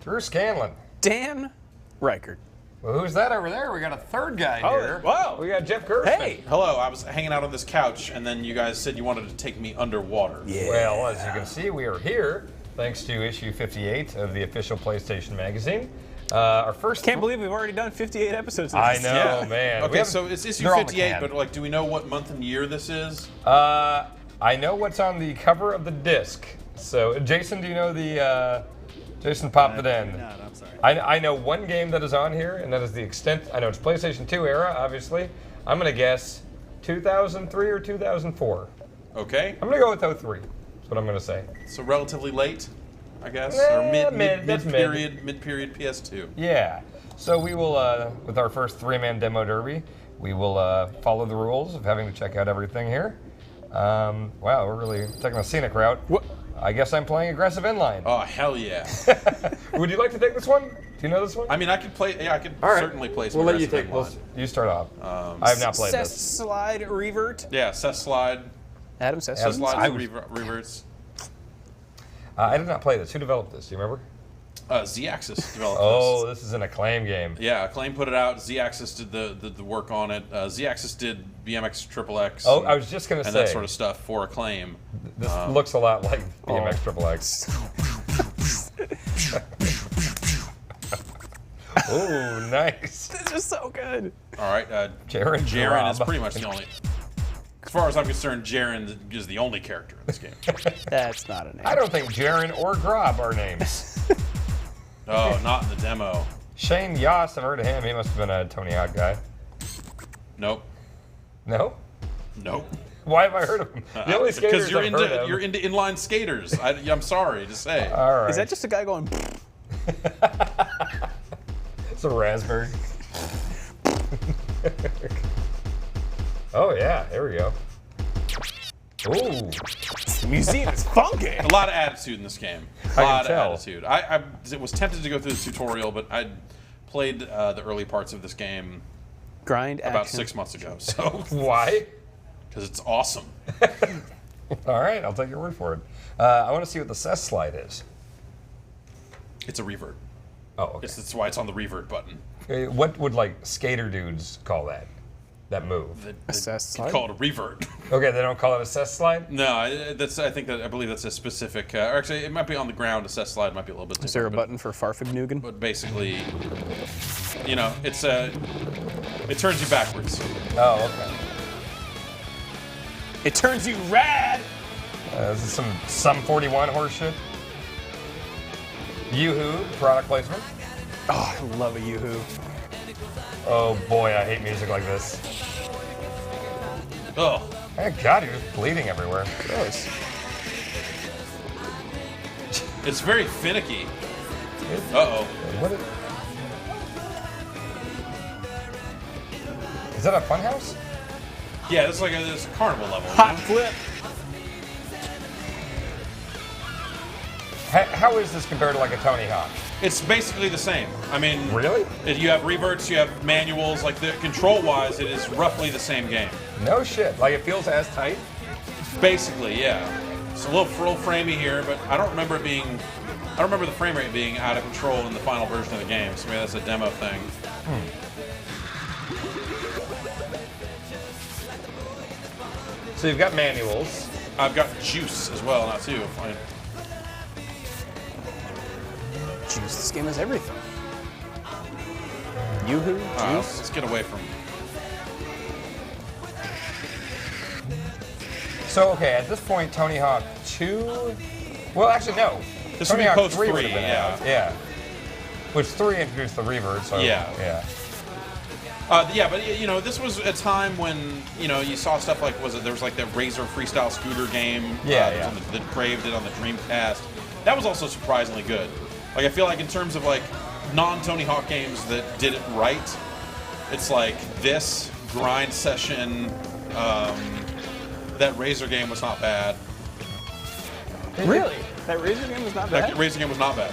Drew Scanlon. Dan Reichert. Well, who's that over there? We got a third guy here. Whoa. We got Jeff Gershman. Hey. Hello, I was hanging out on this couch, and then you guys said you wanted to take me underwater. Yeah. Well, as you can see, we are here thanks to issue 58 of the official PlayStation magazine. Our first. Can't believe we've already done 58 episodes of I this. know, Yeah. man. Okay, so it's issue they're on the 58, can. but like, do we know what month and year this is? I know what's on the cover of the disc. So, Jason, do you know the? Jason popped it in. No, I'm sorry. I know one game that is on here, and that is the extent. I know it's PlayStation 2 era, obviously. I'm gonna guess 2003 or 2004. Okay, I'm gonna go with 03. That's what I'm gonna say. so relatively late, I guess, Nah, or mid, that's mid period PS2. Yeah. So we will, with our first three-man demo derby, we will follow the rules of having to check out everything here. Wow, we're really taking a scenic route. What? I guess I'm playing aggressive inline. Oh hell yeah! Would you like to take this one? Do you know this one? I mean, I could play. Yeah, I could All right. certainly play some We'll let you aggressive take. Well, inline. you start off. I have not played Cess this. slide revert. Yeah, Cess slide, Adam says Adam Cess I slides, was- reverts. I did not play this. Who developed this? Do you remember? Z-Axis developed Oh, this. this is an Acclaim game. Yeah, Acclaim put it out. Z-Axis did the work on it. Z-Axis did BMX Triple X. Oh, I was just gonna and say that sort of stuff for Acclaim. This looks a lot like BMX Triple X. Oh, nice. This is so good. All right, Jaren is pretty much the only. As far as I'm concerned, Jaren is the only character in this game. That's not a name. I don't think Jaren or Grob are names. Oh, not in the demo. Shane Yost, I've heard of him. He must have been a Tony Hawk guy. Nope. No? Nope. Why have I heard of him? The only skaters Because you're I've heard into of. you're into inline skaters. I'm sorry to say. All right. Is that just a guy going? It's a raspberry. Oh yeah, there we go. Ooh. The museum is funky. A lot of attitude in this game. A I can lot of tell. attitude. I was tempted to go through the tutorial, but I played the early parts of this game Grind action. about 6 months ago. So Why? because it's awesome. All right, I'll take your word for it. I want to see what the Cess slide is. It's a revert. Oh, okay. That's why it's on the revert button. What would like skater dudes call that? That move? Assess They slide? call it a revert. Okay, they don't call it a Cess slide? No, I believe that's a specific. Or actually, it might be on the ground. Assess slide might be a little bit different. Is there a but- button for Farfignugan? But basically, you know, it turns you backwards. Oh, okay. It turns you rad. This is some 41 horse shit. Yoo-hoo, product placement. Oh, I love a yoo-hoo. Oh boy, I hate music like this. Oh, Thank God, you're just bleeding everywhere. Gross. it's very finicky. Uh-oh. What is that a fun house? Yeah, it's like it's a carnival level. you Hot know? flip. How is this compared to like a Tony Hawk? It's basically the same. I mean, Really? You have reverts, you have manuals. Like the control-wise, it is roughly the same game. No shit. Like it feels as tight. Basically, yeah. It's a little framey here, but I don't remember it being. I don't remember the frame rate being out of control in the final version of the game. So maybe that's a demo thing. So you've got manuals. I've got juice as well now too. Juice. This game has everything. Yoo-hoo, juice. Let's get away from. So okay, at this point, Tony Hawk 2. Well, actually no. This Tony would be Hawk post 3 would 3, have been yeah. out. Yeah. Which 3 introduced the revert. So Yeah. Yeah. Yeah, but you know, this was a time when you know you saw stuff like there was like that Razor freestyle scooter game. Yeah, that yeah. was on the Crave did on the Dreamcast. That was also surprisingly good. Like I feel like in terms of like non-Tony Hawk games that did it right, it's like this Grind Session. That Razor game was not bad. Really? That Razor game was not bad? That Razor game was not bad.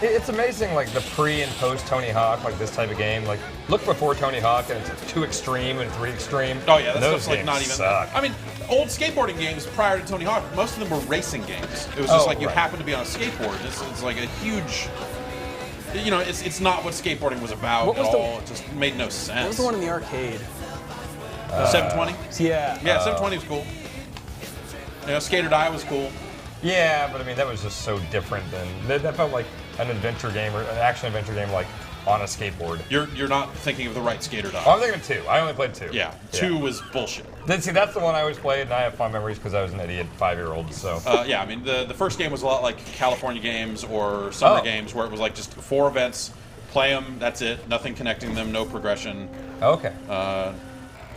It's amazing, like the pre and post Tony Hawk, like this type of game. Like, look before Tony Hawk, and it's 2 Extreme and 3 Extreme. Oh yeah, that those stuff's like games not even. suck. I mean, old skateboarding games prior to Tony Hawk, most of them were racing games. It was just like you right. happen to be on a skateboard. It's like a huge. You know, it's not what skateboarding was about What at was the- all. It just made no sense. What was the one in the arcade? 720? Yeah. Yeah, 720 was cool. You know, Skate or Die was cool. Yeah, but I mean, that was just so different than that felt like an adventure game or an action adventure game, like on a skateboard. You're not thinking of the right Skate or Die. Oh, I'm thinking of 2. I only played 2. Yeah, 2 was bullshit. Then see, that's the one I always played, and I have fond memories because I was an idiot 5-year-old. So. Yeah, I mean, the first game was a lot like California games or summer games where it was like just 4 events, play them, that's it, nothing connecting them, no progression. Okay.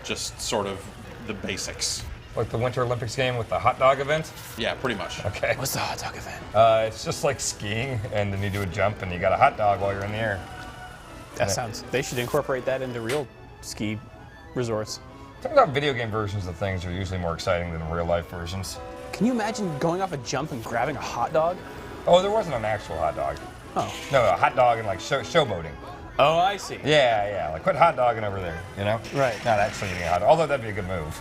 Just sort of the basics. Like the Winter Olympics game with the hot dog event. Yeah, pretty much. Okay. What's the hot dog event? It's just like skiing, and then you do a jump, and you got a hot dog while you're in the air. That sounds. They should incorporate that into real ski resorts. Turns out video game versions of things are usually more exciting than real life versions. Can you imagine going off a jump and grabbing a hot dog? Oh, there wasn't an actual hot dog. Oh. No, a hot dog and like showboating. Oh, I see. Yeah, like quit hot dogging over there, you know? Right. Not actually eating a hot dog, although that'd be a good move.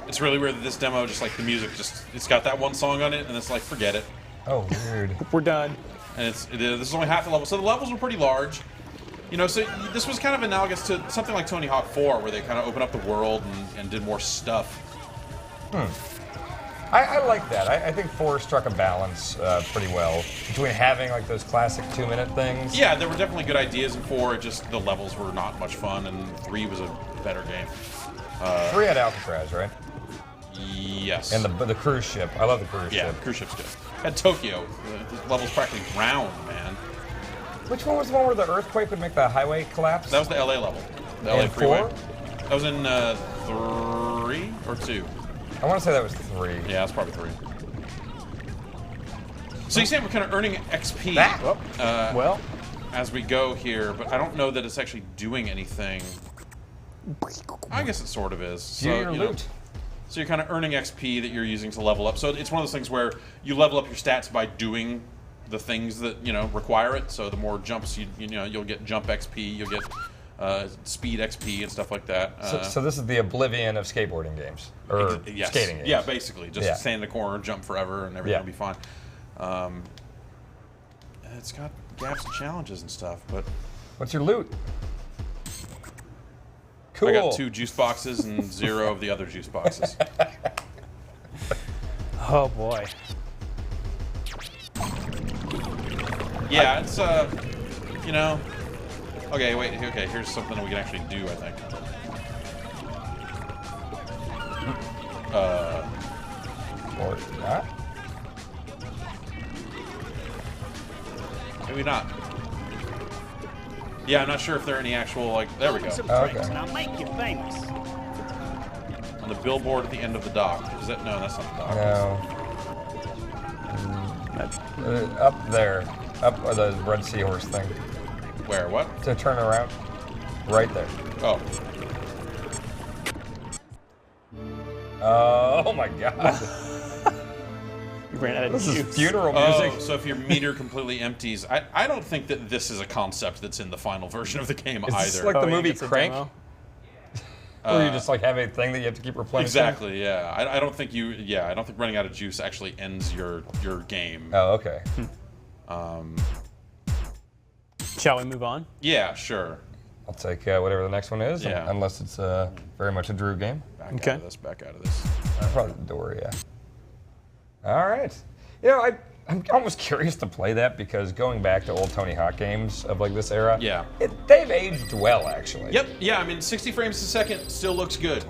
It's really weird that this demo, just like the music, it's got that one song on it, and it's like, forget it. Oh, weird. We're done. And this is only half the level, so the levels were pretty large. You know, so this was kind of analogous to something like Tony Hawk 4, where they kind of opened up the world and did more stuff. I like that. I think 4 struck a balance pretty well between having like those classic 2-minute things. Yeah, there were definitely good ideas in 4. It just the levels were not much fun, and 3 was a better game. 3 had Alcatraz, right? Yes. And the cruise ship. I love the cruise yeah, ship. cruise ship's good. Had Tokyo. The level's practically round, man. Which one was the one where the earthquake would make the highway collapse? That was the LA level. The LA And freeway. 4? That was in 3 or 2. I want to say that was 3. Yeah, that's probably 3. So you're saying we're kind of earning XP Well, as we go here, but I don't know that it's actually doing anything. I guess it sort of is. Do your you know, loot. so you're kind of earning XP that you're using to level up. So it's one of those things where you level up your stats by doing the things that require it. So the more jumps you'll get jump XP, you'll get speed XP and stuff like that. So this is the Oblivion of skateboarding games or yes. skating games. Yeah, basically, just Yeah. stand in the corner, jump forever, and everything will be fine. It's got gaps and challenges and stuff, but What's your loot? Cool. I got 2 juice boxes and 0 of the other juice boxes. oh boy. Yeah, it's Okay, wait. Okay, here's something that we can actually do. I think. Or not? Maybe not. Yeah, I'm not sure if there are any actual there we go. Okay. And I'll make you famous. On the billboard at the end of the dock. Is that no? That's not the dock. No. Up there. Up where the red seahorse thing. Where? What? To turn around. Right there. Oh. Oh my god. You ran out of This juice. is funeral music. Oh, so if your meter completely empties, I don't think that this is a concept that's in the final version of the game Is this either. like the yeah, movie it's a Crank? demo. Where you just like have a thing that you have to keep replenishing? Exactly. Yeah. I don't think I don't think running out of juice actually ends your game. Oh, okay. Shall we move on? Yeah. Sure. I'll take whatever the next one is, Yeah. unless it's very much a Drew game. Back Okay. out of this. Back out of this. Probably the door, yeah. All right. I'm almost curious to play that because going back to old Tony Hawk games of like this era, Yeah. they've aged well actually. Yep. Yeah. I mean, 60 frames a second still looks good.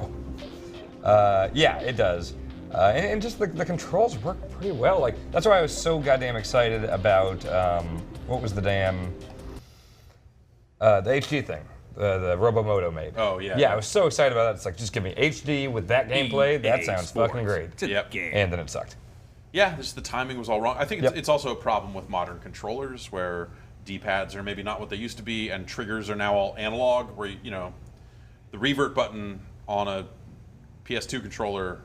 Yeah, it does. And just the controls work pretty well. Like that's why I was so goddamn excited about what was the damn the HD thing. The Robomoto made. Oh, yeah. Yeah, I was so excited about that. It's like, just give me HD with that gameplay. That EA sounds Sports. fucking great. It's a Yep. game. And then it sucked. Yeah, just the timing was all wrong. I think Yep. it's also a problem with modern controllers where D-pads are maybe not what they used to be, and triggers are now all analog. Where the revert button on a PS2 controller,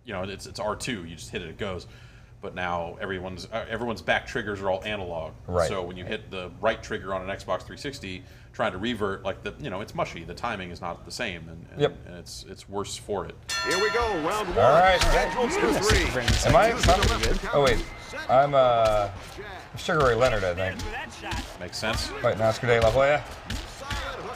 it's R2. You just hit it, it goes. but now everyone's back triggers are all analog. Right. So when you hit the right trigger on an Xbox 360, trying to revert, like it's mushy. The timing is not the same, and it's worse for it. Here we go, round one. All right. Scheduled for 3. Am I? Oh wait, I'm Sugar Ray Leonard, I think. Makes sense. Fighting Oscar De La Hoya.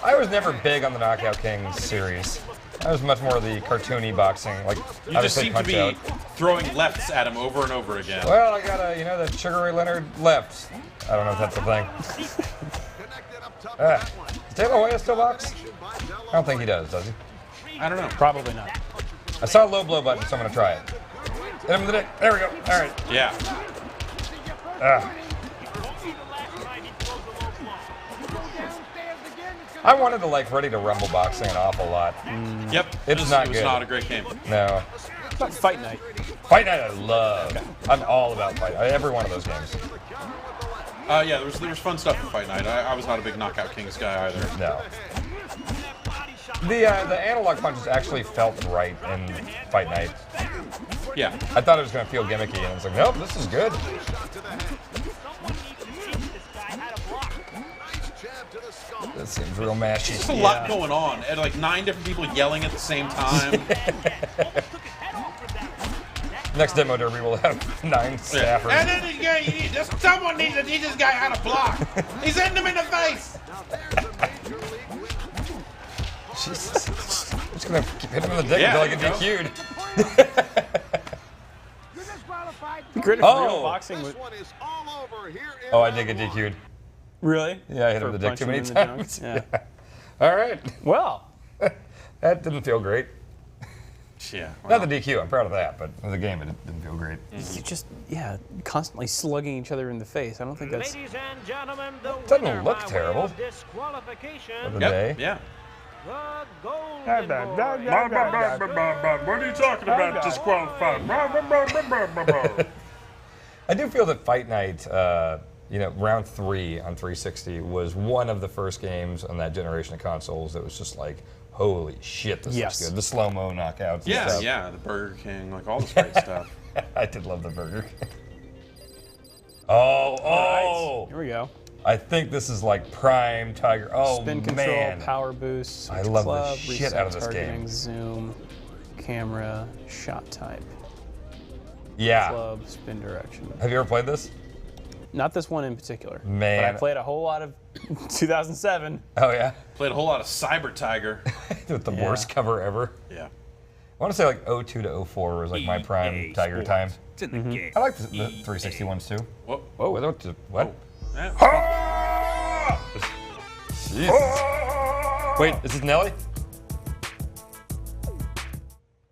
I was never big on the Knockout Kings series. I was much more the cartoony boxing, like You just obviously seem to Punch be Out. throwing lefts at him over and over again. Well, I got that Sugar Ray Leonard left. I don't know if that's a thing. Does De La Hoya still box? I don't think he does he? I don't know. Probably not. I saw a low blow button, so I'm gonna try it. Hit him in the dick. There we go. All right. Yeah. I wanted to like Ready to Rumble boxing an awful lot. Yep. It's it was not good. not a great game. No. What about Fight Night? Fight Night I love. I'm all about Fight Night. Every one of those games. Yeah, there was fun stuff in Fight Night. I was not a big Knockout Kings guy either. No. The analog punches actually felt right in Fight Night. Yeah. I thought it was going to feel gimmicky, and it's like, nope, this is good. That seems real mashy. There's a lot going on, and like 9 different people yelling at the same time. Next demo derby will have 9 staffers. And then someone needs to teach this guy how to block. He's hitting him in the face. Jesus. I'm just going to keep hitting him in the dick Yeah, until I get there you DQ'd. Great if real boxing was Oh, I did get DQ'd. really. Yeah, I hit him For in the dick too punching many him in the times. junk? Yeah. All right. Well, That didn't feel great. Yeah. Not the DQ, I'm proud of that, but the game, it didn't feel great. you just constantly slugging each other in the face. I don't think that's. Ladies and gentlemen, the Doesn't winner look by way terrible. of disqualification, For the Yep. day. Yeah. the Golden Boy. What are you talking about? Disqualified. I do feel that Fight Night, round 3 on 360 was one of the first games on that generation of consoles that was just like, holy shit, this looks good. The slow-mo knockouts and Yeah, stuff. yeah. The Burger King, like all this great stuff. I did love the Burger King. Oh! Here we go. I think this is like prime Tiger. Oh, Spin control, man. power boost. I switch love the club, shit reset out of this targeting, game. Zoom, camera, shot type, Yeah. club, spin direction. Have you ever played this? Not this one in particular. Man. But I played a whole lot of 2007. Oh, yeah? Played a whole lot of Cyber Tiger. With the Yeah. worst cover ever. Yeah. I want to say like 02 to 04 was like my prime Tiger time. It's in the game. I like the 360 ones too. Whoa. Whoa, what? Yeah. Wait, is this Nelly?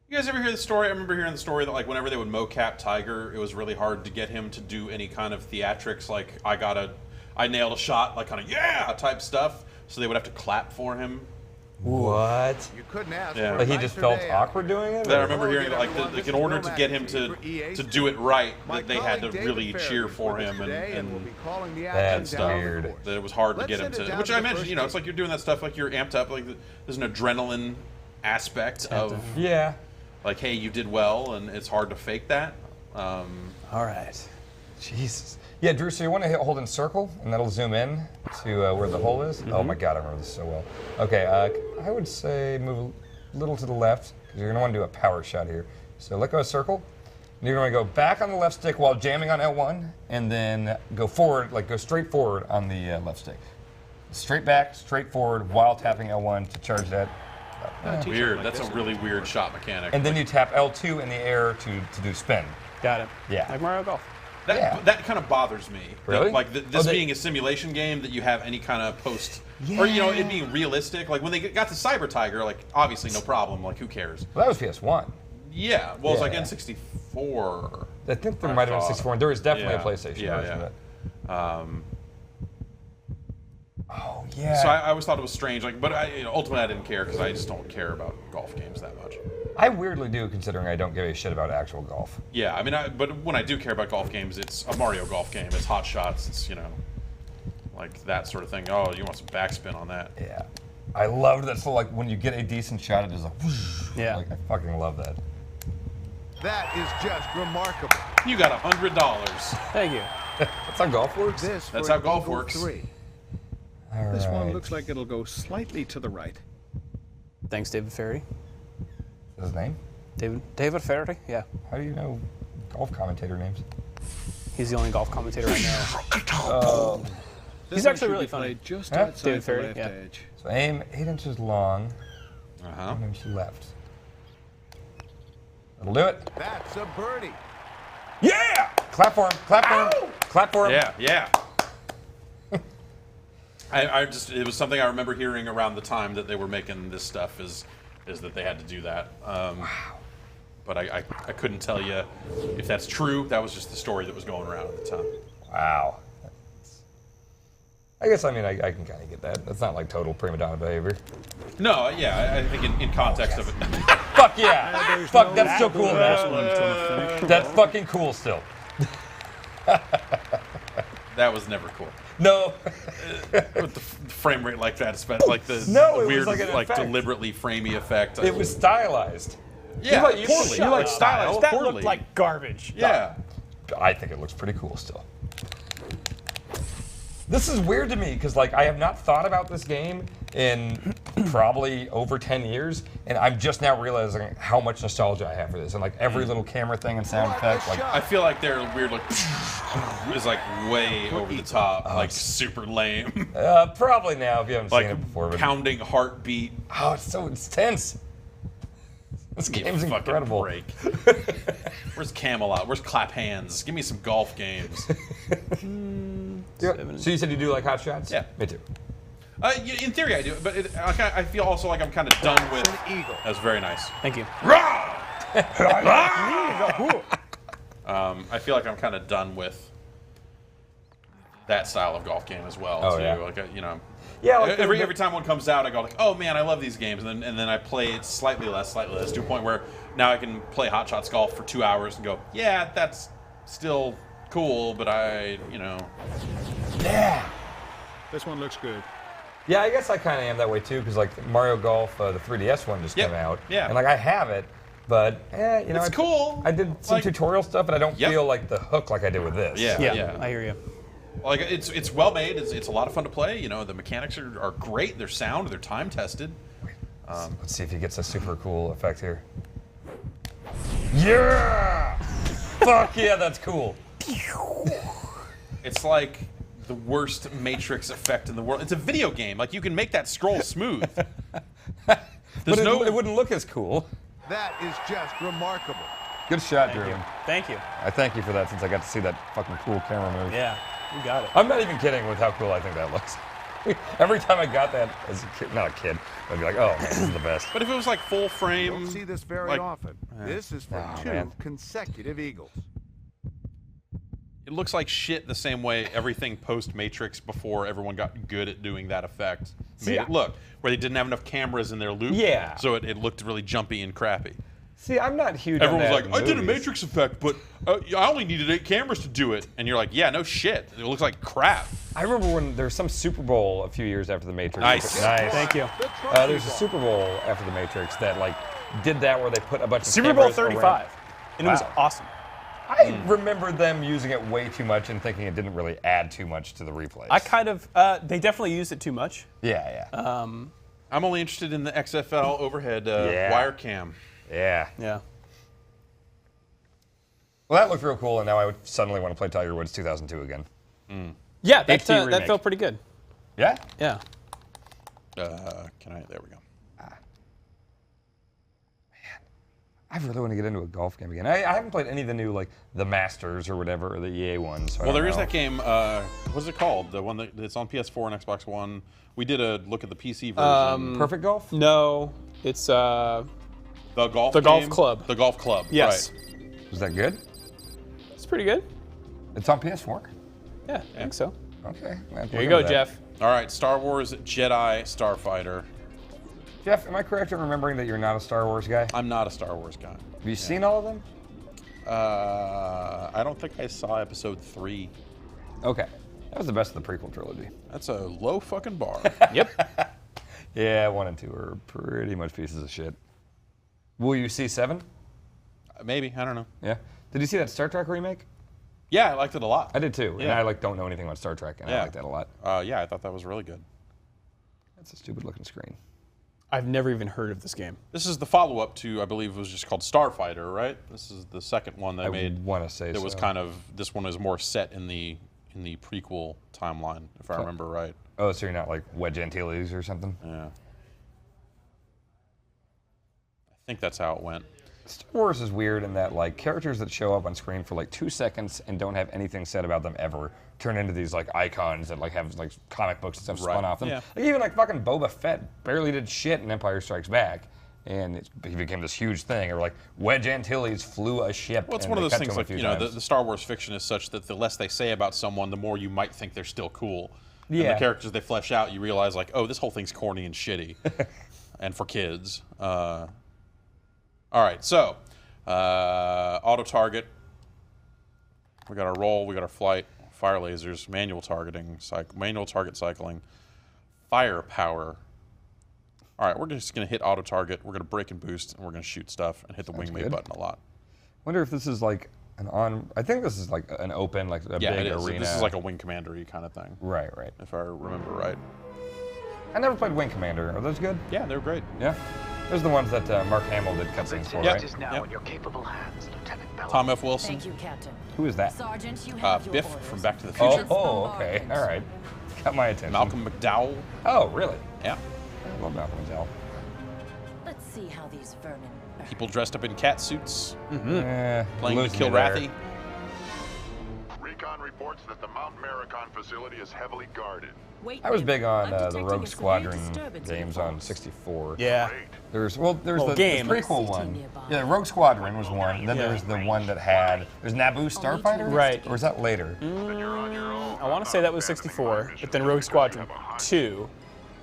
You guys ever hear the story? I remember hearing the story that like whenever they would mocap Tiger, it was really hard to get him to do any kind of theatrics. Like I nailed a shot, like kind of type stuff. So they would have to clap for him. What? You couldn't ask. Yeah. for a Like he just nicer felt day. awkward doing it? I or- remember hearing that like in order to get him to do it right, that they had to really cheer for him and That's stuff. weird. That it was hard to get him to. Which I mentioned, it's like you're doing that stuff like you're amped up. Like there's an adrenaline aspect of Yeah. like, hey, you did well, and it's hard to fake that. All right. Jesus. Yeah, Drew, so you want to hold in circle, and that'll zoom in to where the hole is? Oh my god, I remember this so well. Okay, I would say move a little to the left, because you're going to want to do a power shot here. So let go of circle. And you're going to go back on the left stick while jamming on L1, and then go forward, like go straight forward on the left stick. Straight back, straight forward, while tapping L1 to charge that. Weird. That's a really weird shot mechanic. And then you tap L2 in the air to do spin. Got it. Yeah. Like Mario Golf. That kind of bothers me. Really? That, like this Oh, being a simulation game, that you have any kind of post, or it being realistic. Like when they got to Cyber Tiger, like obviously no problem. Like who cares? Well, that was PS1. Yeah. Well, it's like Yeah. N64. I think there might have been 64, and there was definitely a Yeah. PlayStation Yeah, version yeah. of it. Oh, yeah. So I always thought it was strange. Like, but ultimately I didn't care because I just don't care about golf games that much. I weirdly do, considering I don't give a shit about actual golf. Yeah, I mean, but when I do care about golf games, it's a Mario Golf game. It's Hot Shots. It's like that sort of thing. Oh, you want some backspin on that? Yeah. I loved that. So, like, when you get a decent shot, it is like, whoosh. Yeah. Like, I fucking love that. That is just remarkable. You got $100. Thank you. That's how golf works? This That's for how golf Eagle works. 3. All This one right. looks like it'll go slightly to the right. Thanks, David Ferry. His name? David Ferry? Yeah. How do you know golf commentator names? He's the only golf commentator I know. This He's one actually should really be funny. played just Huh? outside David the Ferry, left yeah. edge. So aim 8 inches long, Uh-huh. 1 inch left. That'll do it. That's a birdie. Yeah! Clap for him. Clap for him. Clap for him. Yeah. It was something I remember hearing around the time that they were making this stuff is that they had to do that. Wow. But I couldn't tell you if that's true. That was just the story that was going around at the time. Wow. I guess, I can kind of get that. That's not like total prima donna behavior. No, yeah, I think in context of it. Fuck yeah! There's Fuck, no that's still cool, last man. one to a finish. That's fucking cool still. That was never cool. No. With the frame rate like that, especially like the No, it was weird, like an effect. deliberately framey effect. It was stylized. yeah, poorly. poorly. You like stylized That poorly. looked like garbage. yeah. I think it looks pretty cool still. This is weird to me because I have not thought about this game in probably over 10 years, and I'm just now realizing how much nostalgia I have for this, and every little camera thing and sound effect. I feel like their weird is way over the top, super lame. Probably now if you haven't seen it before. But Pounding heartbeat. oh, it's tense. This Give me a game's fucking incredible. break. Where's Camelot? Where's Clap Hands? Give me some golf games. So you said you do like hot shots? Yeah. Me too. In theory, I do, but I feel also like I'm kind of done with. An eagle. That's very nice. Thank you. I feel like I'm kind of done with that style of golf game as well. Oh, too. yeah. Yeah, every time one comes out, I go oh man, I love these games, and then I play it slightly less, to a point where now I can play Hot Shots Golf for 2 hours and go, yeah, that's still cool, but Yeah. This one looks good. Yeah, I guess I kind of am that way too, because Mario Golf, the 3DS one just Yep. came out. Yeah. And I have it, but it's cool. I did some tutorial stuff, but I don't Yep. feel the hook like I did with this. Yeah. Yeah, I hear you. It's well made. It's a lot of fun to play. The mechanics are great. They're sound. They're time tested. Let's see if he gets a super cool effect here. Yeah! Fuck yeah, that's cool. It's like the worst Matrix effect in the world. It's a video game. You can make that scroll smooth. But There's it wouldn't look as cool. That is just remarkable. Good shot, Thank Drew. you. Thank you. I thank you for that since I got to see that fucking cool camera move. Yeah, you got it. I'm not even kidding with how cool I think that looks. Every time I got that as a kid, not a kid, I'd be like, oh man, this is the best. But if it was full frame, Don't see this very like- often. This is for Oh, 2 man. consecutive eagles. it looks like shit the same way everything post Matrix before everyone got good at doing that effect made it look. Where they didn't have enough cameras in their loop. Yeah. So it looked really jumpy and crappy. See, I'm not huge Everyone on was that like, I did a movies. Matrix effect, but I only needed 8 cameras to do it. And you're like, yeah, no shit. It looks like crap. I remember when there was some Super Bowl a few years after the Matrix. Nice. Nice. Thank you. There's a Super Bowl after the Matrix that did that where they put a bunch of Super Bowl cameras 35, around. and it was Wow. awesome. I remember them using it way too much and thinking it didn't really add too much to the replays. I kind of, they definitely used it too much. Yeah. I'm only interested in the XFL overhead Yeah. wire cam. Yeah. Yeah. Well, that looked real cool, and now I would suddenly want to play Tiger Woods 2002 again. Yeah, that, HD that remake. felt pretty good. Yeah? Yeah. There we go. I really want to get into a golf game again. I haven't played any of the new, the Masters or whatever, or the EA ones. So Well, there is know. that game. What is it called? The one that's on PS4 and Xbox One. We did a look at the PC version. Perfect Golf? No, it's, the golf. The Golf game? Club. The golf club. yes. Right. Was that good? It's pretty good. It's on PS4? Yeah, I think so. Okay. Man, Here you go, Jeff. All right. Star Wars Jedi Starfighter. Jeff, am I correct in remembering that you're not a Star Wars guy? I'm not a Star Wars guy. Have you seen all of them? I don't think I saw Episode 3. Okay. That was the best of the prequel trilogy. That's a low fucking bar. Yep. Yeah, 1 and 2 are pretty much pieces of shit. Will you see 7? Maybe, I don't know. Yeah. Did you see that Star Trek remake? Yeah, I liked it a lot. I did too. And Yeah. I don't know anything about Star Trek, and I like that a lot. Yeah, I thought that was really good. That's a stupid looking screen. I've never even heard of this game. This is the follow-up to, I believe it was just called Starfighter, right? This is the second one they I made. want to say That was so. kind of, this one is more set in the prequel timeline, if I remember right. Oh, so you're not like Wedge Antilles or something? Yeah. I think that's how it went. Star Wars is weird in that like characters that show up on screen for like 2 seconds and don't have anything said about them ever turn into these like icons that like have like comic books and stuff spun off them. Yeah. Like even like fucking Boba Fett barely did shit in Empire Strikes Back, and he became this huge thing. Or like Wedge Antilles flew a ship. Well, it's and one of they those cut to things him a like, few you know, times. the Star Wars fiction is such that the less they say about someone, the more you might think they're still cool. And Yeah. the characters they flesh out, you realize like, oh, this whole thing's corny and shitty. And for kids. All right, so auto target. We got our roll, we got our flight, fire lasers, manual targeting, manual target cycling, firepower. All right, we're just gonna hit auto target. We're gonna break and boost, and we're gonna shoot stuff and hit the wingmate good. button a lot. Wonder if this is like an on. I think this is like an open, like a Yeah, big it is. arena. This is like a wing commander-y kind of thing, right. if I remember right. I never played Wing Commander. Are those good? Yeah, they were great. Yeah. Those are the ones that Mark Hamill did cutscenes for, Yeah. right? is now Yep. in your capable hands, Lieutenant Bell. Tom F. Wilson, Thank you, Captain. Who is that? Sergeant, you have your Biff orders. from Back to the Future, Oh, okay. All right. Got my attention. Malcolm McDowell. Oh, really? Yeah, I love Malcolm McDowell. Let's see how these vermin burn. people dressed up in cat suits, playing to lose kill me there. Rathy. Recon reports that the Mount Maricon facility is heavily guarded. Wait, I was wait. big on I'm the detecting Rogue a severe Squadron disturbance in the games on force. 64. Yeah. There's Well, the game. prequel City one. nearby. Yeah, Rogue Squadron was one. And then Yeah. there was the one that had there's Naboo Starfighter. Right. Or is that later? I want to say that was 64, but then Rogue Squadron 2,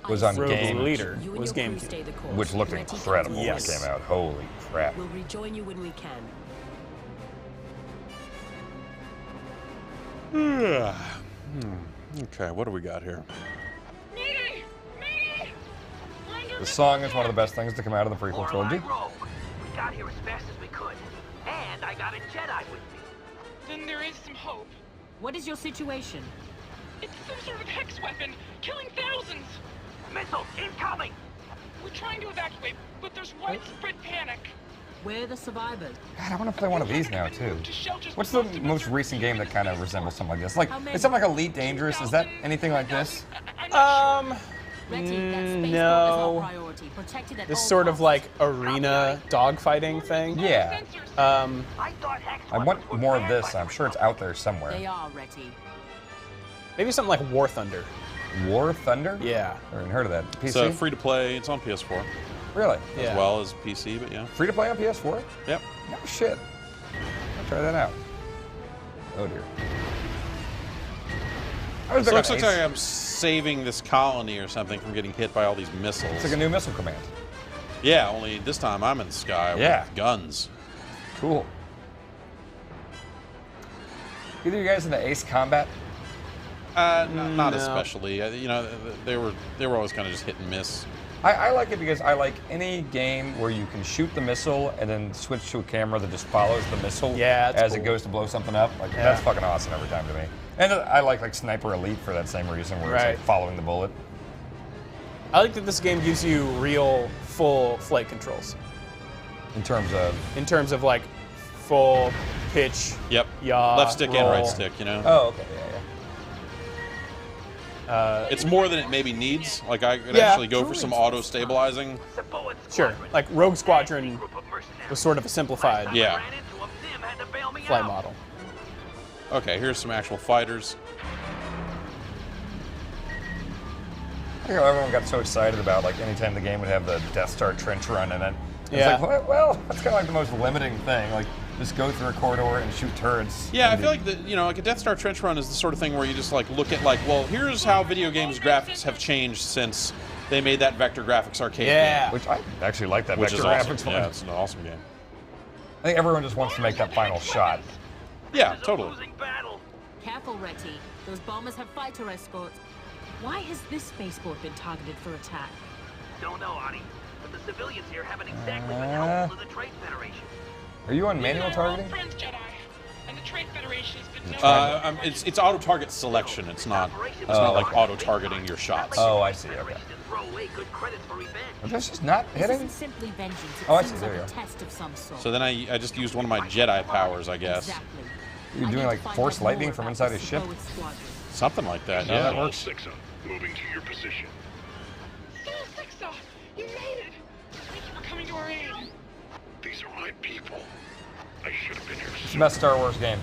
Was on Rogue Game, Leader, You and was your crew GameCube. stay the course. which looked Ready to incredible when it Yes. came out. Holy crap! We'll rejoin you when we can. Okay, what do we got here? The song is one of the best things to come out of the prequel trilogy. Rogue. We got here as fast as we could. And I got a Jedi with me. Then there is some hope. What is your situation? It's some sort of hex weapon, killing thousands. Missile incoming! We're trying to evacuate, but there's widespread panic. Where are the survivors? God, I want to play one of these now too. To shelters What's the close to most recent game that kind of resembles something like this? Like, is something like Elite Dangerous? Is that anything like this? I'm not sure. Retty, that spaceport is No. our priority. Protected at This all sort of costs. like arena dogfighting thing. Yeah. I thought hex I want more of this. I'm sure it's out there somewhere. They are, Retty. Maybe something like War Thunder. War Thunder? Yeah. I haven't heard of that. PC? So free to play. It's on PS4 Really? Yeah. as well as PC, but yeah. Free to play on PS4? Yep. No shit. I'll try that out. Oh dear. I was So big it on looks Ace. like I'm saving this colony or something from getting hit by all these missiles. It's like a new missile command. Yeah, only this time I'm in the sky Yeah. with guns. Cool. Either you guys into Ace Combat? Not No. especially. You know, they were always kind of just hit and miss. I like it because I like any game where you can shoot the missile and then switch to a camera that just follows the missile Yeah, that's as it cool. goes to blow something up. Like Yeah. that's fucking awesome every time to me. And I like Sniper Elite for that same reason, where it's Right. like following the bullet. I like that this game gives you real full flight controls In terms of like full pitch. Yep. Yaw, Left stick and right roll. stick, you know? oh, okay, yeah. It's more than it maybe needs. Like, I could Yeah. actually go for some auto stabilizing. Sure. Like Rogue Squadron was sort of a simplified Yeah. flight model. Okay, here's some actual fighters. I think everyone got so excited about anytime the game would have the Death Star trench run in it. It's Yeah. like, well, that's kind of like the most limiting thing. Like, just go through a corridor and shoot turrets. Yeah, I and feel like like a Death Star trench run is the sort of thing where you just look at well, here's how video games graphics have changed since they made that vector graphics arcade Yeah. Which I actually like that game, which vector is awesome. graphics one. Yeah, it's an awesome game. I think everyone just wants to make that final shot. Yeah, totally. Careful, Retty. Those bombers have fighter escorts. Why has this spaceport been targeted for attack? Don't know, Ani. But the civilians here haven't exactly been helpful to the Trade Federation. Are you on manual targeting? Friends, Jedi, and the Trade Federation has been It's auto target selection. It's not like auto targeting your shots. Oh, I see. Okay. Are those just not This hitting? isn't simply vengeance. It Oh, I see. seems There like you a go. test of some sort. So then I just used one of my Jedi powers, I guess. Exactly. You're doing like force lightning from inside his ship? Something like that. Yeah, Yeah. that works. Six moving to your position. Sixa, you made it. Thank you for coming to our aid. These are my people. I should have been here It's the sooner. best Star Wars game.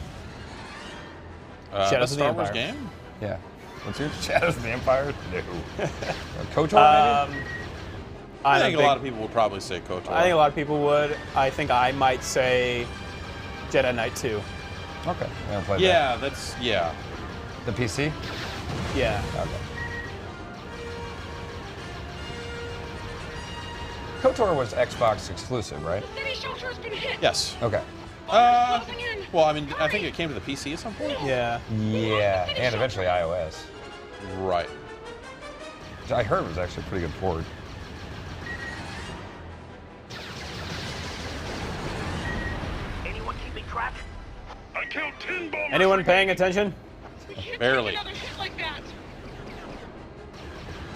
Shadows The of the Star Wars Empire. game? Yeah. What's yours? Shadows of the Empire? No. KOTOR, maybe? I think a lot of people would probably say KOTOR. I think a lot of people would. I think I might say Jedi Knight 2. Okay. I haven't played Yeah, that's that. The PC? Yeah. Okay. KOTOR was Xbox exclusive, right? City shelter has been hit. yes. Okay. Closing in. Well, I mean, I think it came to the PC at some point. Yeah. Yeah, and eventually iOS. Right. I heard it was actually a pretty good port. Anyone keeping track? I count 10 bombers. Anyone paying attention? We can't Barely. take another hit like that.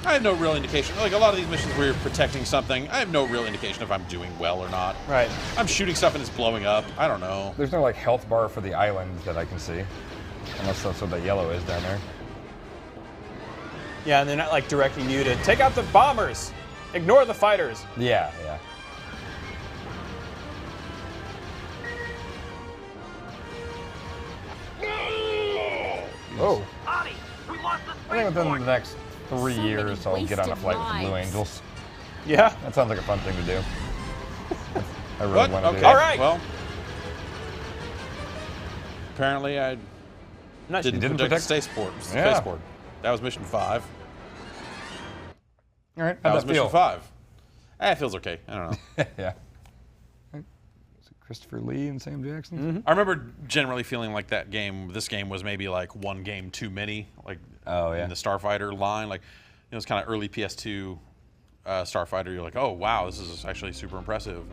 I have no real indication. Like a lot of these missions where you're protecting something, I have no real indication if I'm doing well or not. Right. I'm shooting stuff and it's blowing up. I don't know. There's no like health bar for the island that I can see. Unless that's what that yellow is down there. Yeah, and they're not like directing you to take out the bombers, ignore the fighters. Yeah, yeah. Oh. Ani, we lost the I think within spaceport. the next 3 So many years I'll get on a wasted flight with the Blue lives. Angels. Yeah. That sounds like a fun thing to do. I really What? want to Okay. do that. All right. Well, apparently I Not didn't didn't protect the protect- spaceport. Yeah. Spaceport. That was mission 5. All right, That how'd was that mission feel? 5. It feels okay. I don't know. Yeah. Was it Christopher Lee and Sam Jackson? I remember generally feeling like this game was maybe like one game too many, like Oh, yeah. in the Starfighter line. Like it was kind of early PS2 Starfighter. You're like, oh wow, this is actually super impressive.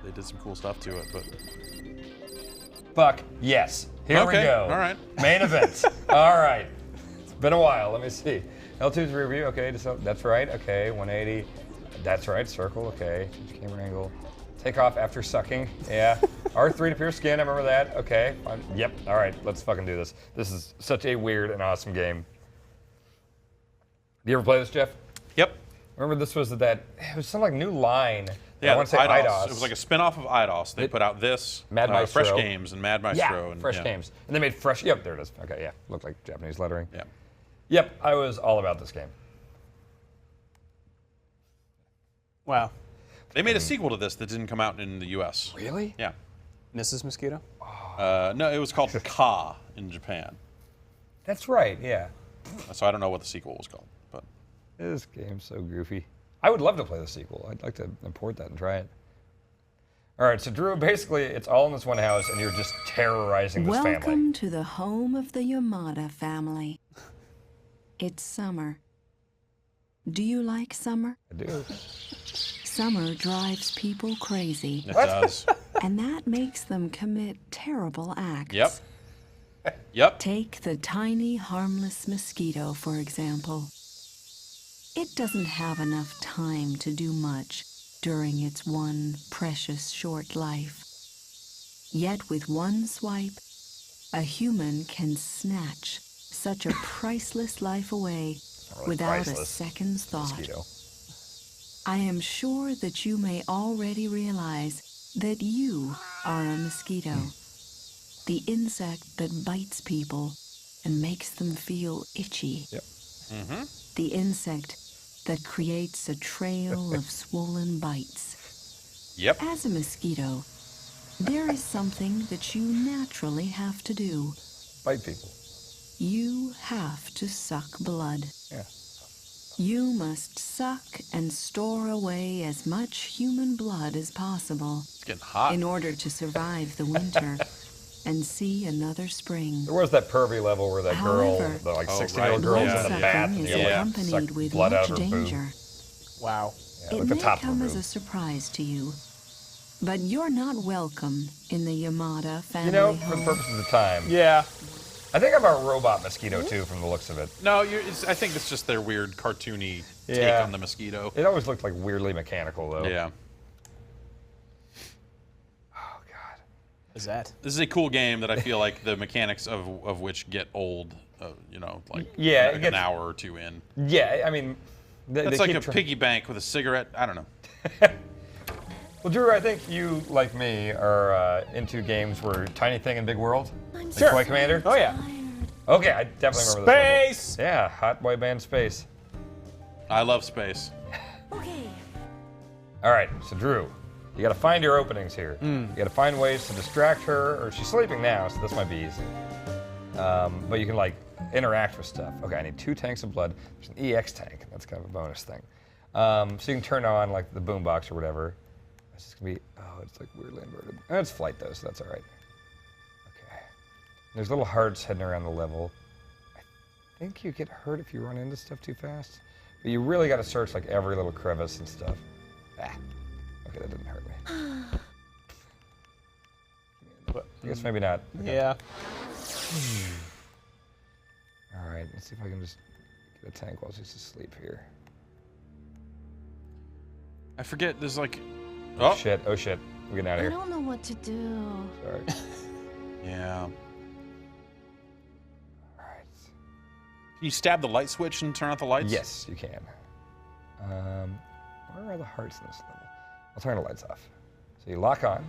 They did some cool stuff to it, but Fuck, yes. Here we Okay, go. all right. Main event. All right. It's been a while. Let me see. L2's rear view. Okay, that's right. Okay, 180. That's right. Circle. Okay. Change camera angle. Take off after sucking. Yeah. R3 to pierce skin. I remember that. Okay. Fine. Yep. All right. Let's fucking do this. This is such a weird and awesome game. Do you ever play this, Jeff? yep. Remember this was it was some like new line. Yeah, I want to say IDOS. It was like a spin-off of IDOS. They put out this, Mad Maestro. Fresh Games, and Mad Maestro. Yeah, and, Fresh Games. And they made Fresh. Yep, there it is. Okay, yeah. Looked like Japanese lettering. Yeah. Yep, I was all about this game. Wow. They made a sequel to this that didn't come out in the U.S. Really? Yeah. Mrs. Mosquito? No, it was called Ka in Japan. That's right, yeah. So I don't know what the sequel was called, but This game's so goofy. I would love to play the sequel. I'd like to import that and try it. All right, so Drew, basically, it's all in this one house, and you're just terrorizing this Welcome family. to the home of the Yamada family. It's summer. Do you like summer? I do. Summer drives people crazy, it does. and that makes them commit terrible acts. Yep. Yep. Take the tiny, harmless mosquito, for example. It doesn't have enough time to do much during its one precious short life. Yet with one swipe, a human can snatch such a priceless life away really without a priceless. second's thought. Mosquito. I am sure that you may already realize that you are a mosquito. The insect that bites people and makes them feel itchy. Yep. The insect that creates a trail of swollen bites. Yep. As a mosquito, there is something that you naturally have to do. Bite people. You have to suck blood. Yeah. You must suck and store away as much human blood as possible It's getting hot. in order to survive the winter and see another spring. There was that pervy level where that girl, However, the like Oh, 16-year-old right. girl's Yeah. in the bath, and Sucking you is like accompanied suck with blood much out of her boob. danger. Wow. Yeah, It like the may top of her come as boob. a surprise to you, But you're not welcome in the Yamada family You know, for the home. purposes of time. Yeah. I think I'm a robot mosquito too, from the looks of it. No, I think it's just their weird cartoony take Yeah. on the mosquito. It always looked like weirdly mechanical, though. Yeah. Oh God. Is that? This is a cool game that I feel like the mechanics of which get old, you know, like, Yeah, like it gets, an hour or two in. Yeah, I mean, That's like a piggy bank with a cigarette. I don't know. Well, Drew, I think you, like me, are into games where tiny thing in big world. I'm Like Toy Commander. Oh yeah. Okay, I definitely remember this Space. level. Yeah, Hot Boy Band Space. I love space. Okay. All right, so Drew, you got to find your openings here. You got to find ways to distract her, or she's sleeping now, so this might be easy. But you can like interact with stuff. Okay, I need 2 tanks of blood. There's an EX tank. That's kind of a bonus thing. So you can turn on like the boombox or whatever. It's just gonna be, oh, it's like weirdly inverted. Oh, it's flight though, so that's all right. Okay. There's little hearts heading around the level. I think you get hurt if you run into stuff too fast. But you really got to search like every little crevice and stuff. Ah. Okay, that didn't hurt me. I guess maybe not. Okay. Yeah. All right, let's see if I can just get a tank while she's asleep here. I forget. There's like, Oh shit! Oh shit! We're getting out of I here. don't know what to do. Sorry. yeah. All right. Can you stab the light switch and turn out the lights? Yes, you can. Where are the hearts in this level? I'll turn the lights off. So you lock on,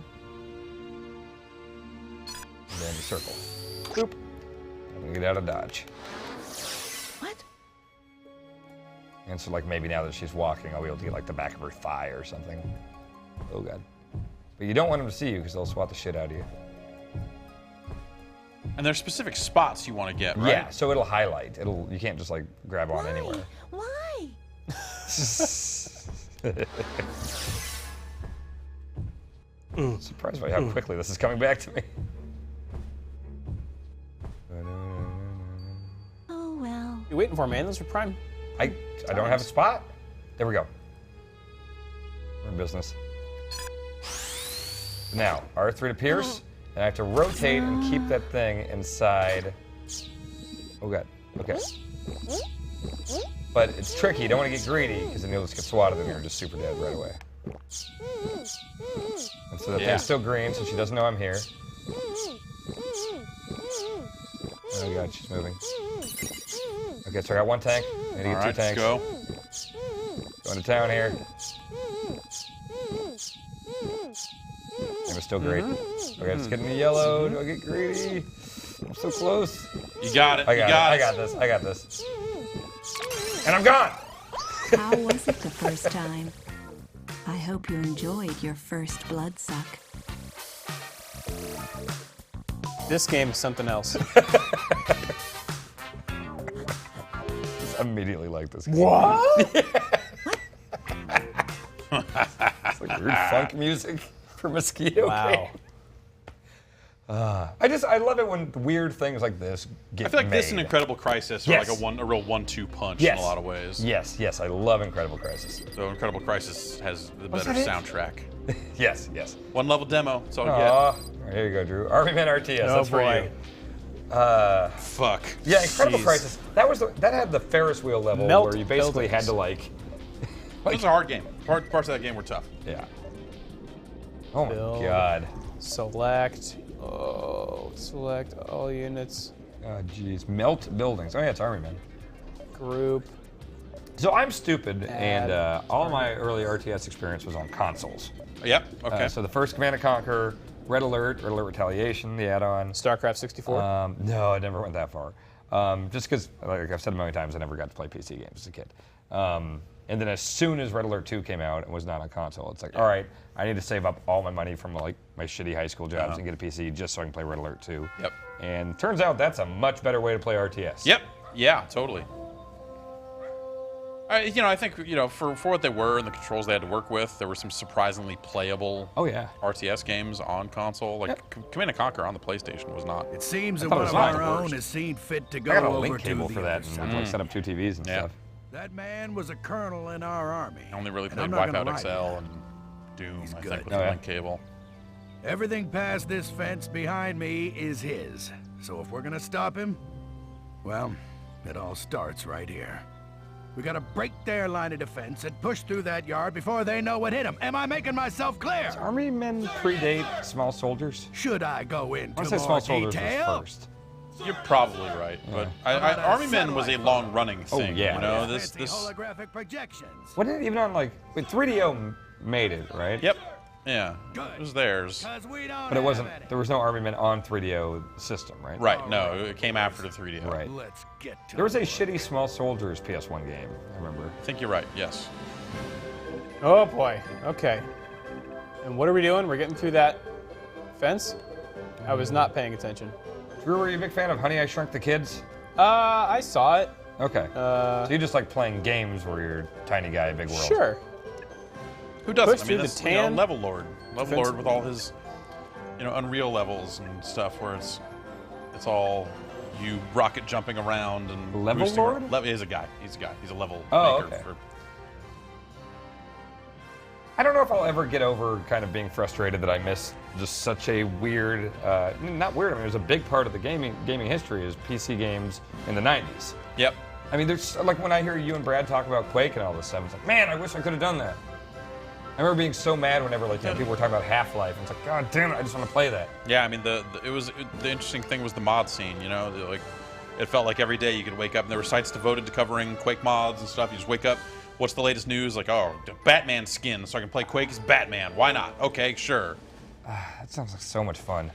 and then you circle. Boop. And we get out of dodge. What? And so, like, maybe now that she's walking, I'll be able to get like the back of her thigh or something. Oh god. But you don't want them to see you because they'll swat the shit out of you. And there's specific spots you want to get, right? Yeah. So it'll highlight. You can't just like grab on anywhere. Why? Surprised by how quickly this is coming back to me. Oh well. You waiting for me, man? Those are prime. I don't have a spot. There we go. We're in business. Now, R3 to pierce, and I have to rotate and keep that thing inside. Oh god. Okay. But it's tricky. You don't want to get greedy because then you'll just get swatted and you're just super dead right away. And so the thing's still green, so she doesn't know I'm here. Oh god, she's moving. Okay, so I got 1 tank. I need to get 2 tanks. Let's go. Going to town here. It was still great. Okay, it's getting me yellow. Do I get greedy? I'm so close. You got it. I got this. I got this. And I'm gone. How was it the first time? I hope you enjoyed your first blood suck. This game is something else. Just immediately like this game. What? It's like weird funk music for Mosquito Wow. game. I love it when weird things like this get I feel like made. this and Incredible Crisis are Yes. like a real 1-2 punch Yes. in a lot of ways. Yes, yes, I love Incredible Crisis. So Incredible Crisis has the better that it? soundtrack. Yes, yes. 1 level demo. That's all you get. Aw, here you go, Drew. Army Man RTS, Oh, that's boy. for you. Fuck. Yeah, Incredible Jeez. Crisis. That had the Ferris wheel level Melt where you basically had buildings. to like. It was a hard game. Parts of that game were tough. Yeah. Oh my Build. god. Select. Oh, select all units. Oh jeez. Melt buildings. Oh yeah, it's Army Man. Group. So I'm stupid, and Add all my early RTS experience was on consoles. Yep. Okay. So the first Command & Conquer, Red Alert Retaliation, the add-on. StarCraft 64. No, I never went that far. Just because, like I've said a million times, I never got to play PC games as a kid. And then as soon as Red Alert 2 came out and was not on console, it's like, all right, I need to save up all my money from like my shitty high school jobs and get a PC just so I can play Red Alert 2. Yep. And turns out that's a much better way to play RTS. Yep. Yeah, totally. I think, for what they were and the controls they had to work with, there were some surprisingly playable Oh yeah. RTS games on console. Like Command & Conquer on the PlayStation was not. It seems that thought it one was of not our the own worst. has seen fit to I go got a over link to cable the for that other and side. like set up 2 TVs and Yeah. stuff. That man was a colonel in our army. I only really And played I'm not gonna Wipeout lie to XL you. and Doom, I good. think, with Oh, the yeah. link cable. Everything past this fence behind me is his. So if we're gonna stop him, well, it all starts right here. We gotta break their line of defense and push through that yard before they know what hit them. Am I making myself clear? Army men predate small soldiers? Should I go I into want to say more small soldiers detail? was first. You're probably right, but Army Men was a long-running thing. yeah. You know, Fancy this. holographic projections. Wasn't it even on like 3DO made it, right? Yep. Yeah. It was theirs. 'Cause we don't But it have wasn't. any. There was no Army Men on 3DO system, right? Right. No, it came after the 3DO. Right. Let's get to There was a work. shitty Small Soldiers PS1 game. I remember. I think you're right. Yes. Oh boy. Okay. And what are we doing? We're getting through that fence? I was not paying attention. Drew, were you a big fan of Honey, I Shrunk the Kids? I saw it. Okay. So you just like playing games where you're tiny guy, big world. Sure. Who doesn't? Push I through mean, the that's, tan Level Lord. Level defense- Lord with all his, Unreal levels and stuff where it's you rocket jumping around and Level boosting Lord? He's a guy. He's a guy. He's a level Oh, maker. okay. For, I don't know if I'll ever get over kind of being frustrated that I missed just such a weird, not weird, I mean, it was a big part of the gaming history is PC games in the 90s. yep. I mean, there's like when I hear you and Brad talk about Quake and all this stuff, it's like, man, I wish I could have done that. I remember being so mad whenever people were talking about Half-Life, and it's like, God damn it, I just want to play that. Yeah, I mean, the interesting thing was the mod scene. It felt like every day you could wake up and there were sites devoted to covering Quake mods and stuff. You just wake up, what's the latest news? Like, oh, Batman skin, so I can play Quake as Batman. Why not? Okay, sure. That sounds like so much fun.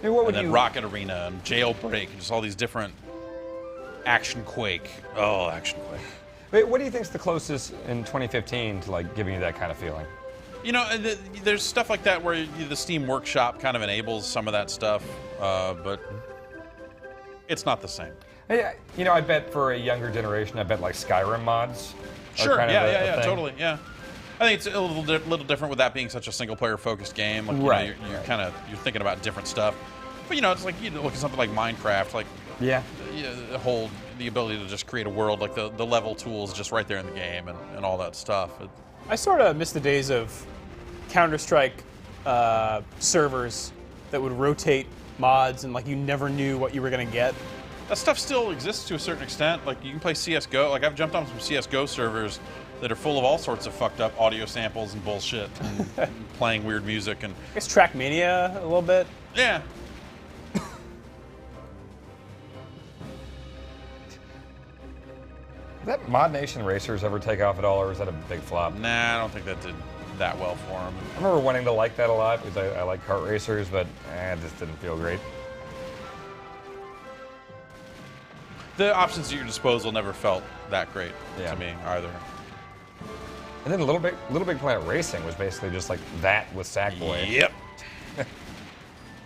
I mean, what would And then you? Rocket Arena and Jailbreak and just all these different Action Quake. Oh, Action Quake. Wait, what do you think's the closest in 2015 to like giving you that kind of feeling? There's stuff like that where the Steam Workshop kind of enables some of that stuff, but it's not the same. Hey, I bet for a younger generation, I bet like Skyrim mods. are Sure, kind of a yeah, thing. totally, yeah. I think it's a little different with that being such a single-player focused game. Like, Right, you're thinking about different stuff. But it's like you look at something like Minecraft, like Yeah. the ability to just create a world, like the level tools just right there in the game and all that stuff. I sort of miss the days of Counter-Strike servers that would rotate mods and like you never knew what you were gonna get. That stuff still exists to a certain extent. Like you can play CS:GO. Like I've jumped on some CS:GO servers that are full of all sorts of fucked up audio samples and bullshit, and playing weird music and I guess Trackmania a little bit. yeah. Did that Mod Nation Racers ever take off at all, or was that a big flop? Nah, I don't think that did that well for him. I remember wanting to like that a lot because I like kart racers, but it just didn't feel great. The options at your disposal never felt that great Yeah. to me either. And then Little Big Planet Racing was basically just like that with Sackboy. Yep.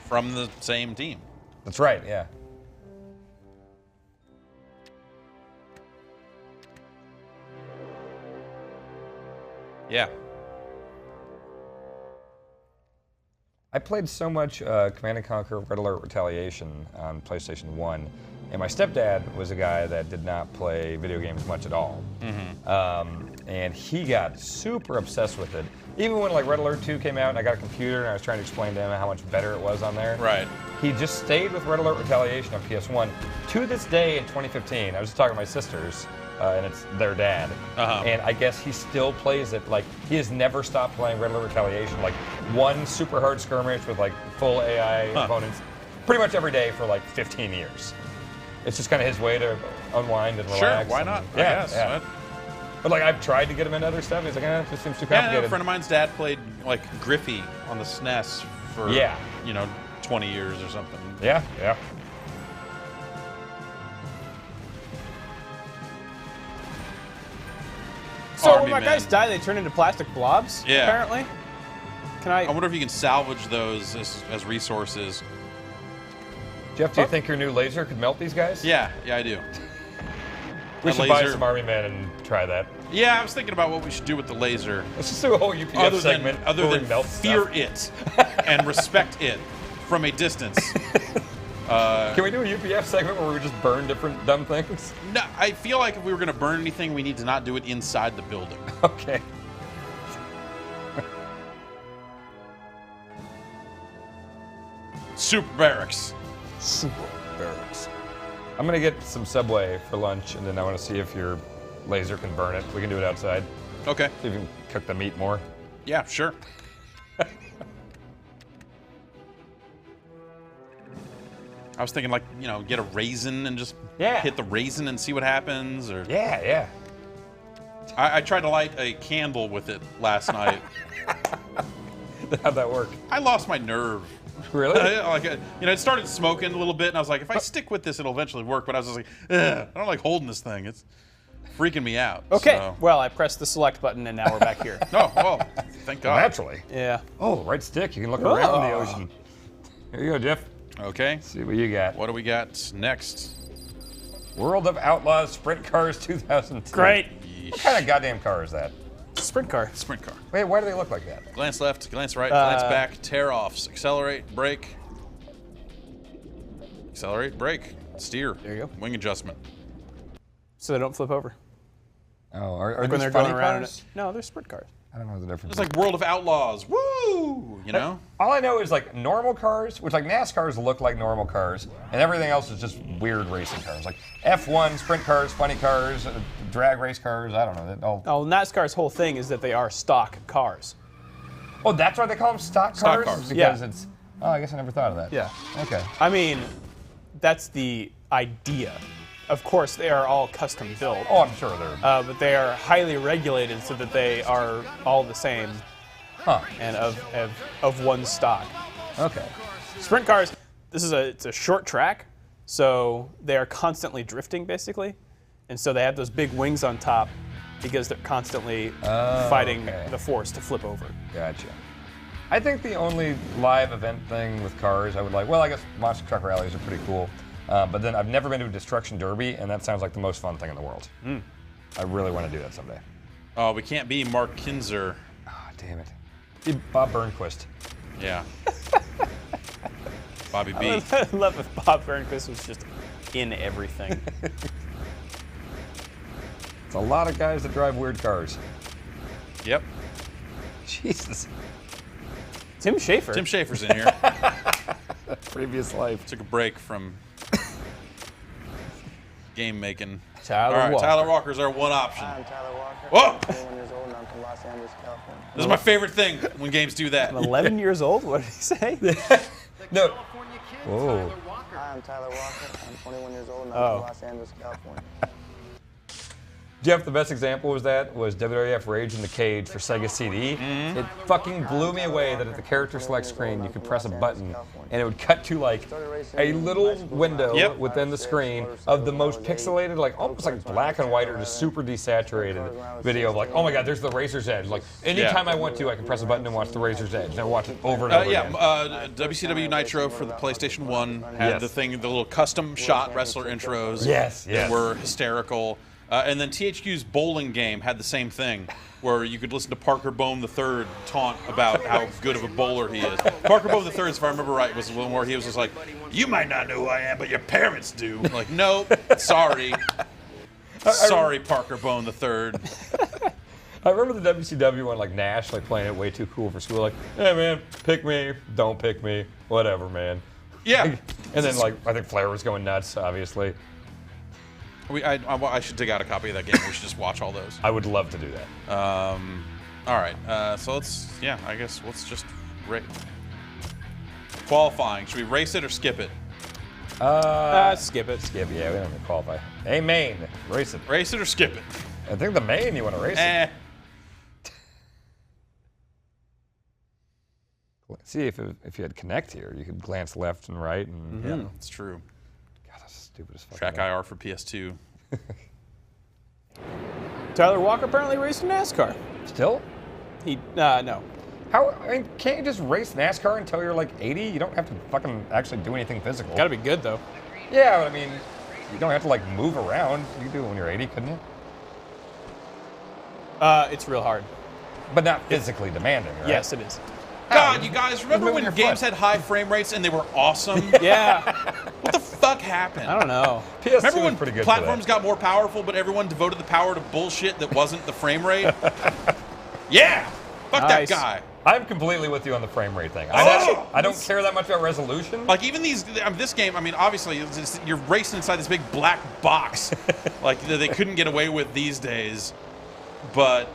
From the same team. That's right, yeah. Yeah. I played so much Command & Conquer Red Alert Retaliation on PlayStation 1, and my stepdad was a guy that did not play video games much at all. And he got super obsessed with it. Even when like Red Alert 2 came out and I got a computer and I was trying to explain to him how much better it was on there. Right. He just stayed with Red Alert Retaliation on PS1 to this day in 2015. I was just talking to my sisters, and it's their dad. And I guess he still plays it. Like, he has never stopped playing Red Alert Retaliation. Like, one super hard skirmish with like full AI opponents pretty much every day for like 15 years. It's just kind of his way to unwind and relax. Sure, why not? Yeah, I guess. yeah. But like, I've tried to get him into other stuff. He's like, it just seems too Yeah, complicated. a friend of mine's dad played like Griffey on the SNES for 20 years or something. Yeah, yeah. So Army when my men. guys die, they turn into plastic blobs. Yeah. Apparently. Can I? I wonder if you can salvage those as resources. Jeff, do you think your new laser could melt these guys? Yeah, I do. We That should buy laser- some Army Men and try that. Yeah, I was thinking about what we should do with the laser. Let's just do a whole UPF Other segment than where we melt fear stuff. it and respect it from a distance. Can we do a UPF segment where we just burn different dumb things? No, I feel like if we were going to burn anything, we need to not do it inside the building. Okay. Super barracks. Super barracks. I'm gonna get some Subway for lunch, and then I want to see if your laser can burn it. We can do it outside. Okay. See if you can cook the meat more. Yeah, sure. I was thinking, like, you know, get a raisin and just hit the raisin and see what happens, or yeah. I tried to light a candle with it last night. How'd that work? I lost my nerve. Really? Like, you know, it started smoking a little bit, and I was like, if I stick with this, it'll eventually work. But I was just like, ugh, I don't like holding this thing. It's freaking me out. Okay. So. Well, I pressed the select button, and now we're back here. Oh, well, thank God. Naturally. Yeah. Oh, right stick. You can look around the ocean. Here you go, Jeff. Okay. Let's see what you got. What do we got next? World of Outlaws Sprint Cars 2002. Great. What kind of goddamn car is that? Sprint car. Sprint car. Wait, why do they look like that? Glance left, glance right, glance back, tear offs, accelerate, brake. Accelerate, brake, steer. There you go. Wing adjustment. So they don't flip over. Oh, are Like when these they're funny going around. cars? No, they're sprint cars. I don't know the difference. It's like World of Outlaws. Woo! You know? All I know is like normal cars, which like NASCARs look like normal cars, and everything else is just weird racing cars. Like F1, sprint cars, funny cars, drag race cars, I don't know. That all... Oh, NASCAR's whole thing is that they are stock cars. Oh, that's why they call them stock cars? Stock cars. Because it's... Oh, I guess I never thought of that. Yeah. Okay. I mean, that's the idea. Of course, they are all custom built. Oh, I'm sure they're... But they are highly regulated so that they are all the same and of one stock. Okay. Sprint cars, it's a short track, so they are constantly drifting, basically. And so they have those big wings on top because they're constantly fighting the force to flip over. Gotcha. I think the only live event thing with cars I would like, well, I guess monster truck rallies are pretty cool. But then I've never been to a destruction derby, and that sounds like the most fun thing in the world. I really want to do that someday. Oh, we can't be Mark Kinzer. Oh, damn it. Be Bob Burnquist. Yeah. Bobby B. I love if Bob Burnquist was just in everything. It's a lot of guys that drive weird cars. Yep. Jesus. Tim Schafer. Tim Schafer's in here. Previous life. Took a break from game making. Tyler All right, Walker. Tyler Walker's our one option. I'm Tyler Walker. Whoa! 21 years old and I'm from Los Angeles, California. This is my favorite thing when games do that. I'm 11 years old? What did he say? No. Whoa. Hi, I'm Tyler Walker. I'm 21 years old and I'm from Los Angeles, California. Jeff, the best example was WWF Rage in the Cage for Sega CD. It fucking blew me away that at the character select screen you could press a button and it would cut to like a little window within the screen of the most pixelated, like almost like black and white or just super desaturated video of like, oh my god, there's the Razor's Edge. Like anytime I want to, I can press a button and watch the Razor's Edge. And I watch it over and over again. WCW Nitro for the PlayStation 1 had the little custom shot wrestler intros. Yes. That were hysterical. And then THQ's bowling game had the same thing, where you could listen to Parker Bohm III taunt about how good of a bowler he is. Parker Bohm III, if I remember right, was the one where he was just like, "You might not know who I am, but your parents do." Like, nope, sorry. Sorry, Parker Bohm III. I remember the WCW one, like Nash, like playing it way too cool for school. Like, hey man, pick me, don't pick me, whatever, man. Yeah. And then like I think Flair was going nuts, obviously. I should dig out a copy of that game. We should just watch all those. I would love to do that. All right. So I guess let's just qualifying. Should we race it or skip it? Skip it. Skip, yeah, we don't even qualify. Hey, main, race it. Race it or skip it? I think the main, you want to race it. See, if you had connect here, you could glance left and right. And yeah, it's true. God, that's stupid as fuck. Track IR for PS2. Tyler Walker apparently raced in NASCAR. Still? No. How? I mean, can't you just race NASCAR until you're like 80? You don't have to fucking actually do anything physical. Gotta be good though. Yeah, but I mean, you don't have to like move around. You can do it when you're 80, couldn't you? It's real hard. But not physically demanding, right? Yes, it is. God, you guys, remember when games had high frame rates and they were awesome? Yeah. What the fuck happened? I don't know. PS2 Remember when was pretty good for platforms that. got more powerful, but everyone devoted the power to bullshit that wasn't the frame rate? Yeah! Fuck Nice. that guy. I'm completely with you on the frame rate thing. Oh! I don't care that much about resolution. Like, even this game, I mean, obviously, you're racing inside this big black box. Like, they couldn't get away with these days. But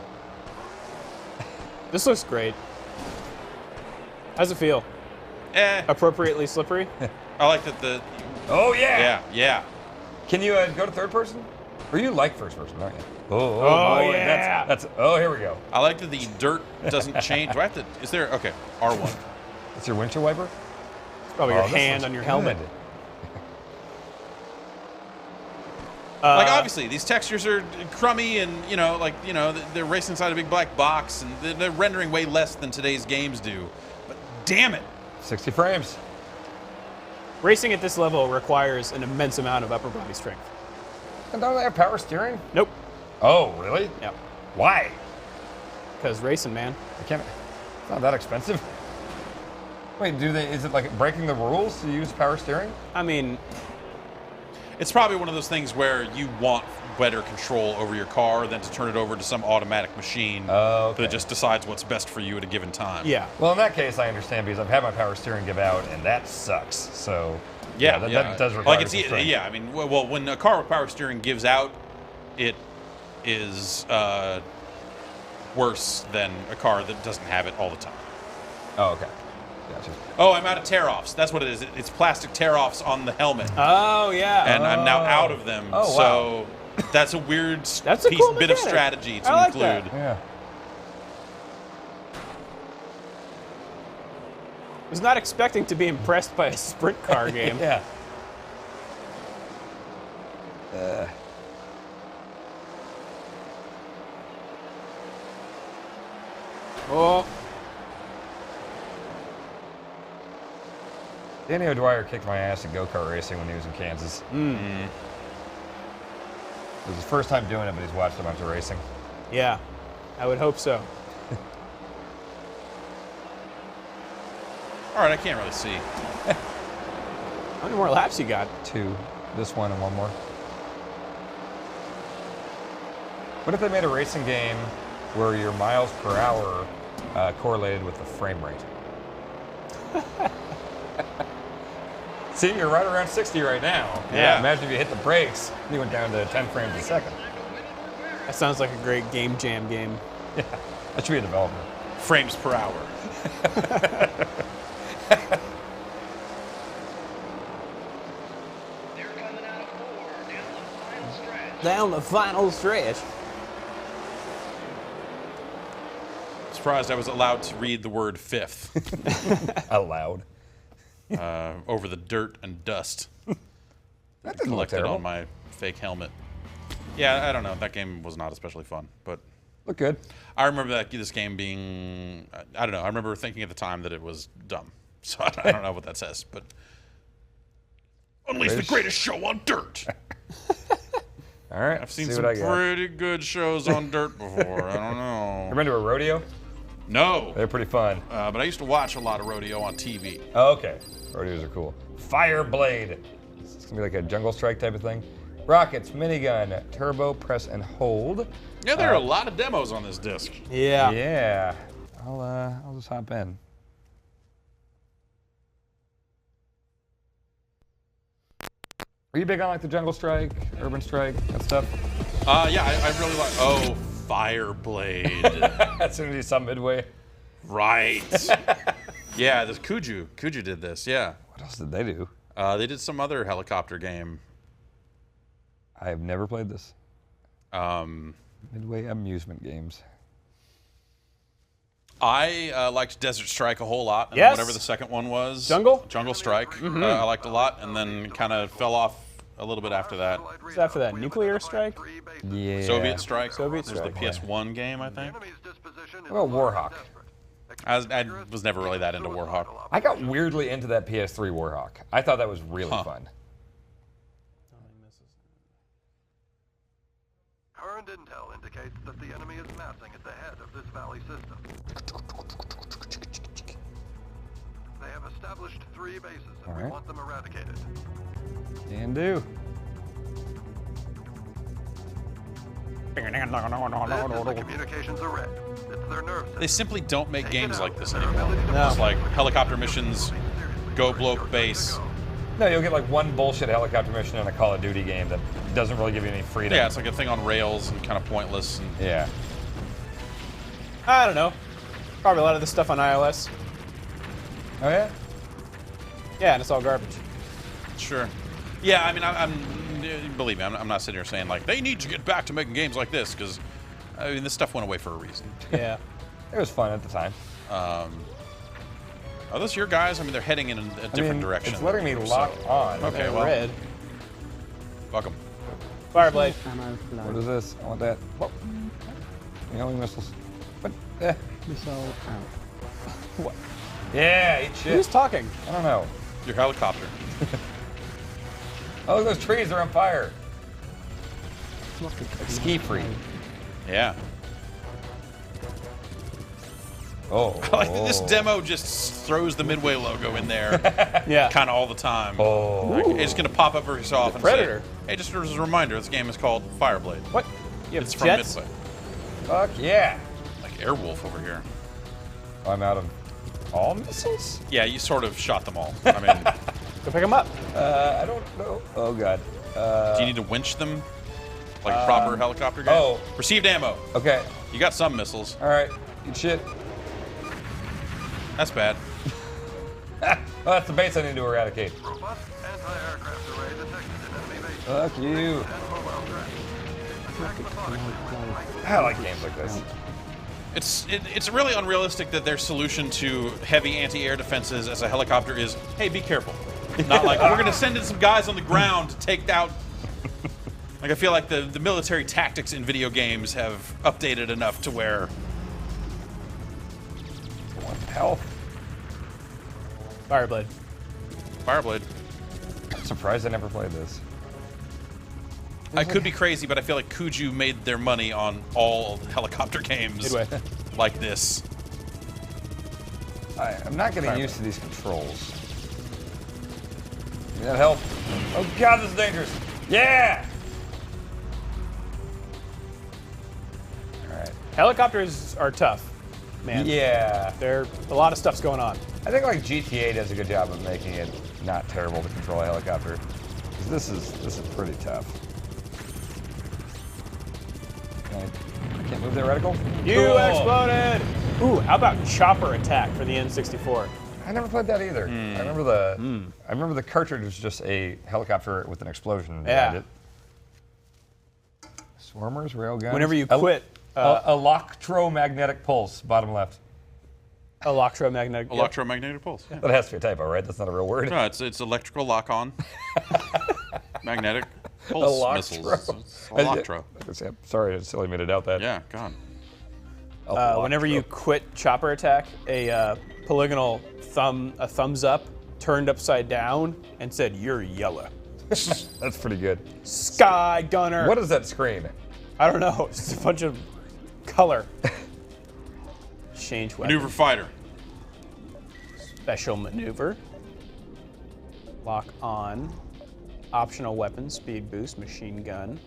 This looks great. How's it feel? Appropriately slippery? I like that the... Oh, yeah. Yeah. Can you go to third person? Or you like first person, don't you? Oh, boy, yeah. That's oh, here we go. I like that the dirt doesn't change. Do I have to... Is there... Okay, R1. It's your windshield wiper? Probably Oh, your this hand looks on your good. helmet. Like, obviously, these textures are crummy and, they're racing inside a big black box and they're rendering way less than today's games do. But damn it. 60 frames. Racing at this level requires an immense amount of upper body strength. And don't they have power steering? Nope. Oh, really? Yep. Why? Because racing, man. It's not that expensive. Wait, is it like breaking the rules to use power steering? I mean, it's probably one of those things where you want better control over your car than to turn it over to some automatic machine that just decides what's best for you at a given time. Yeah. Well, in that case, I understand because I've had my power steering give out, and that sucks. So, that does require some strength. I mean, well, when a car with power steering gives out, it is worse than a car that doesn't have it all the time. Oh, okay. Gotcha. Oh, I'm out of tear-offs. That's what it is. It's plastic tear-offs on the helmet. Oh, yeah. And I'm now out of them. Oh, so that's a weird bit of strategy to like include. that. Yeah. Was not expecting to be impressed by a sprint car game. Yeah. Oh. Danny O'Dwyer kicked my ass at go-kart racing when he was in Kansas. It was his first time doing it, but he's watched a bunch of racing. Yeah, I would hope so. All right, I can't really see. How many more laps you got? 2. This one and one more. What if they made a racing game where your miles per hour correlated with the frame rate? See, you're right around 60 right now. Yeah. Imagine if you hit the brakes, you went down to 10 frames a second. That sounds like a great game jam game. Yeah, that should be a development. Frames per hour. Down the final stretch. Surprised I was allowed to read the word fifth Allowed. over the dirt and dust That didn't look collected terrible. on my fake helmet. Yeah, I don't know. That game was not especially fun, but Look good. I remember this game being, I don't know. I remember thinking at the time that it was dumb. So I don't know what that says, but unleash the greatest show on dirt. All right. I've seen see some what I got. pretty good shows on dirt before. I don't know. Ever been to a rodeo? No. They're pretty fun. But I used to watch a lot of rodeo on TV. Oh, okay. Rodeos are cool. Fire Blade. It's gonna be like a jungle strike type of thing. Rockets, minigun, turbo, press and hold. Yeah, there are a lot of demos on this disc. Yeah. Yeah. I'll just hop in. Are you big on like the jungle strike, urban strike, that stuff? Yeah, I really like. Oh, Fireblade. As soon as you saw Midway. Right. Yeah, this Kuju did this. Yeah. What else did they do? They did some other helicopter game. I have never played this. Midway amusement games. I liked Desert Strike a whole lot. And Yes. whatever the second one was. Jungle Strike. I liked a lot, and then kind of fell off a little bit after that. What's after that? Nuclear Strike? Yeah. Soviet Strike. Soviet It was the Strike. PS1 game, I think. What about Warhawk? I was never really that into Warhawk. I got weirdly into that PS3 Warhawk. I thought that was really fun. Current intel indicates that the enemy is massing at the head of this valley system. They have established 3 bases, and All we right. want them eradicated. Can do. This is the communications array. It's their nerve system. They simply don't make Take it games out, like this and their anymore. ability to No. It's like helicopter missions, go blow up base. No, you'll get like one bullshit helicopter mission in a Call of Duty game that doesn't really give you any freedom. Yeah, it's like a thing on rails and kind of pointless. And Yeah. I don't know. Probably a lot of this stuff on iOS. Oh yeah. Yeah, and it's all garbage. Sure. Yeah, I mean, believe me, I'm not sitting here saying like they need to get back to making games like this because I mean this stuff went away for a reason. Yeah. It was fun at the time. Are those your guys? I mean, they're heading in a different direction. It's letting me so- lock on. Okay, well, Red. welcome. Fireblade. What is this? I want that. Whoa. Only missiles. What? Missile out. What? Yeah, eat shit. Who's talking? I don't know. Your helicopter. Oh, look, those trees are on fire. Ski free. Yeah. Oh. Like this demo just throws the Midway logo in there. Yeah. Kind of all the time. Oh. Like, it's going to pop up every so often. Predator. Say, hey, just as a reminder, this game is called Fireblade. What? You have It's from jets? Midway. Fuck yeah. Like Airwolf over here. I'm out of all missiles? Yeah, you sort of shot them all. I mean, Go pick them up. I don't know. Oh, God. do you need to winch them? Like a proper helicopter game? Oh. Received ammo. Okay. You got some missiles. All right. Eat shit. That's bad. Oh, that's the base I need to eradicate. Robust anti-aircraft array detected in enemy base. Fuck you. And mobile threat. Attack methodically. I like games like this. It's really unrealistic that their solution to heavy anti-air defenses as a helicopter is, hey, be careful. Not like, we're going to send in some guys on the ground to take out... Like, I feel like the military tactics in video games have updated enough to where... What health? Fireblade. Fireblade. I'm surprised I never played this. I could be crazy, but I feel like Kuju made their money on all helicopter games Midway. like this. I'm not getting used to these controls. Need that help? Oh God, this is dangerous. Yeah! Alright. Helicopters are tough, man. Yeah. A lot of stuff's going on. I think like GTA does a good job of making it not terrible to control a helicopter. 'Cause this is pretty tough. I can't move that reticle? You Cool. exploded! Ooh, how about chopper attack for the N64? I never played that either. I remember the cartridge was just a helicopter with an explosion behind it. Swarmers, railguns. Whenever you quit, electromagnetic pulse, bottom left. Electromagnetic. Electromagnetic pulse. Yeah. That has to be a typo, right? That's not a real word. No, it's electrical lock-on. Magnetic pulse missiles. It's Electro. Sorry, it's silly of me to doubt that. Yeah, God. Whenever you quit chopper attack, a polygonal thumbs up turned upside down and said, "You're yellow." That's pretty good. Sky Gunner. What is that screen? I don't know. It's just a bunch of color. Change weapon. Maneuver fighter. Special maneuver. Lock on. Optional weapon, speed boost, machine gun.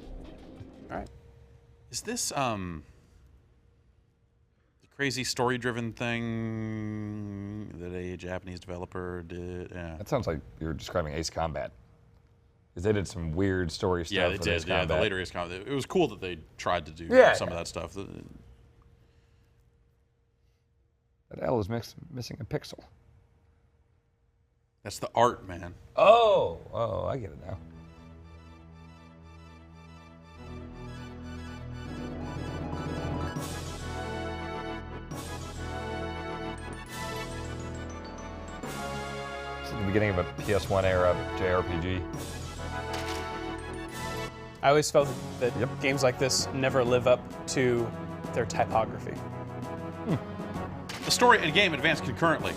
All right. Is this the crazy story-driven thing that a Japanese developer did? Yeah. That sounds like you're describing Ace Combat. Because they did some weird story stuff. Yeah, they for did. Ace Yeah, the Combat. later Ace Combat. It was cool that they tried to do some of that stuff. That L is missing a pixel. That's the art, man. Oh, I get it now. It's the beginning of a PS1 era JRPG. I always felt that games like this never live up to their typography. The story and game advance concurrently.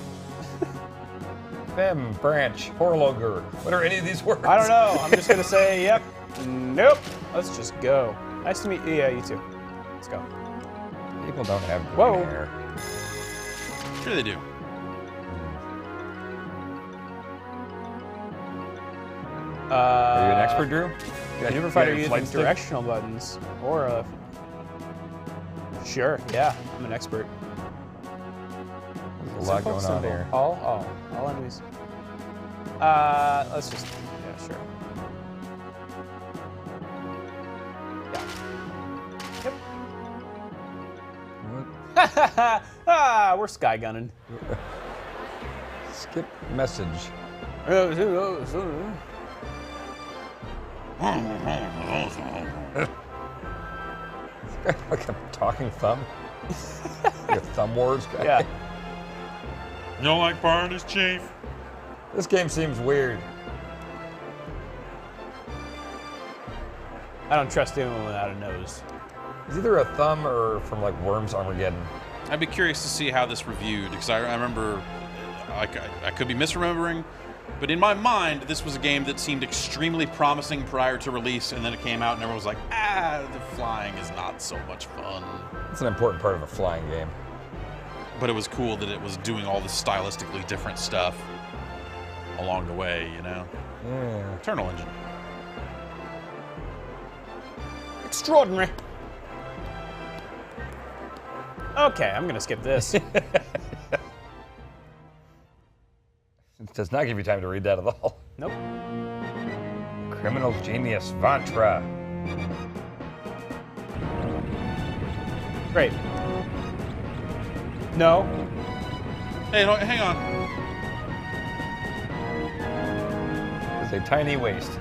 Fem, branch, horloger. What are any of these words? I don't know. I'm just gonna say, yep. Nope. Let's just go. Nice to meet you. Yeah, you too. Let's go. People don't have green hair. Sure they do. Are you an expert, Drew? Maneuver fighter using directional buttons or a. Sure, yeah, I'm an expert. There's a lot going on here. All enemies. Let's just, yeah, sure. Yeah. Yep. We're sky gunning. Skip message. Like a talking thumb? Like a thumb wars guy? Yeah. You don't like parties, Chief? This game seems weird. I don't trust anyone without a nose. It's either a thumb or from like Worms Armageddon. I'd be curious to see how this reviewed, because I remember, I could be misremembering, but in my mind, this was a game that seemed extremely promising prior to release, and then it came out and everyone was like, the flying is not so much fun. It's an important part of a flying game. But it was cool that it was doing all this stylistically different stuff along the way, you know? Yeah. Eternal Engine. Extraordinary. Okay, I'm gonna skip this. It does not give you time to read that at all. Nope. Criminal genius Vantra. Great. No. Hey, hang on. It's a tiny waist.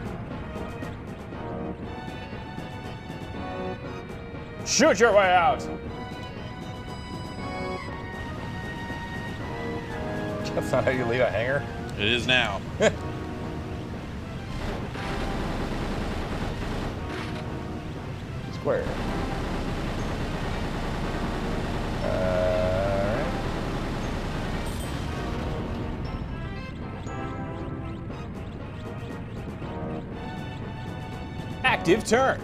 Shoot your way out. That's not how you leave a hangar. It is now. Square. Active turn.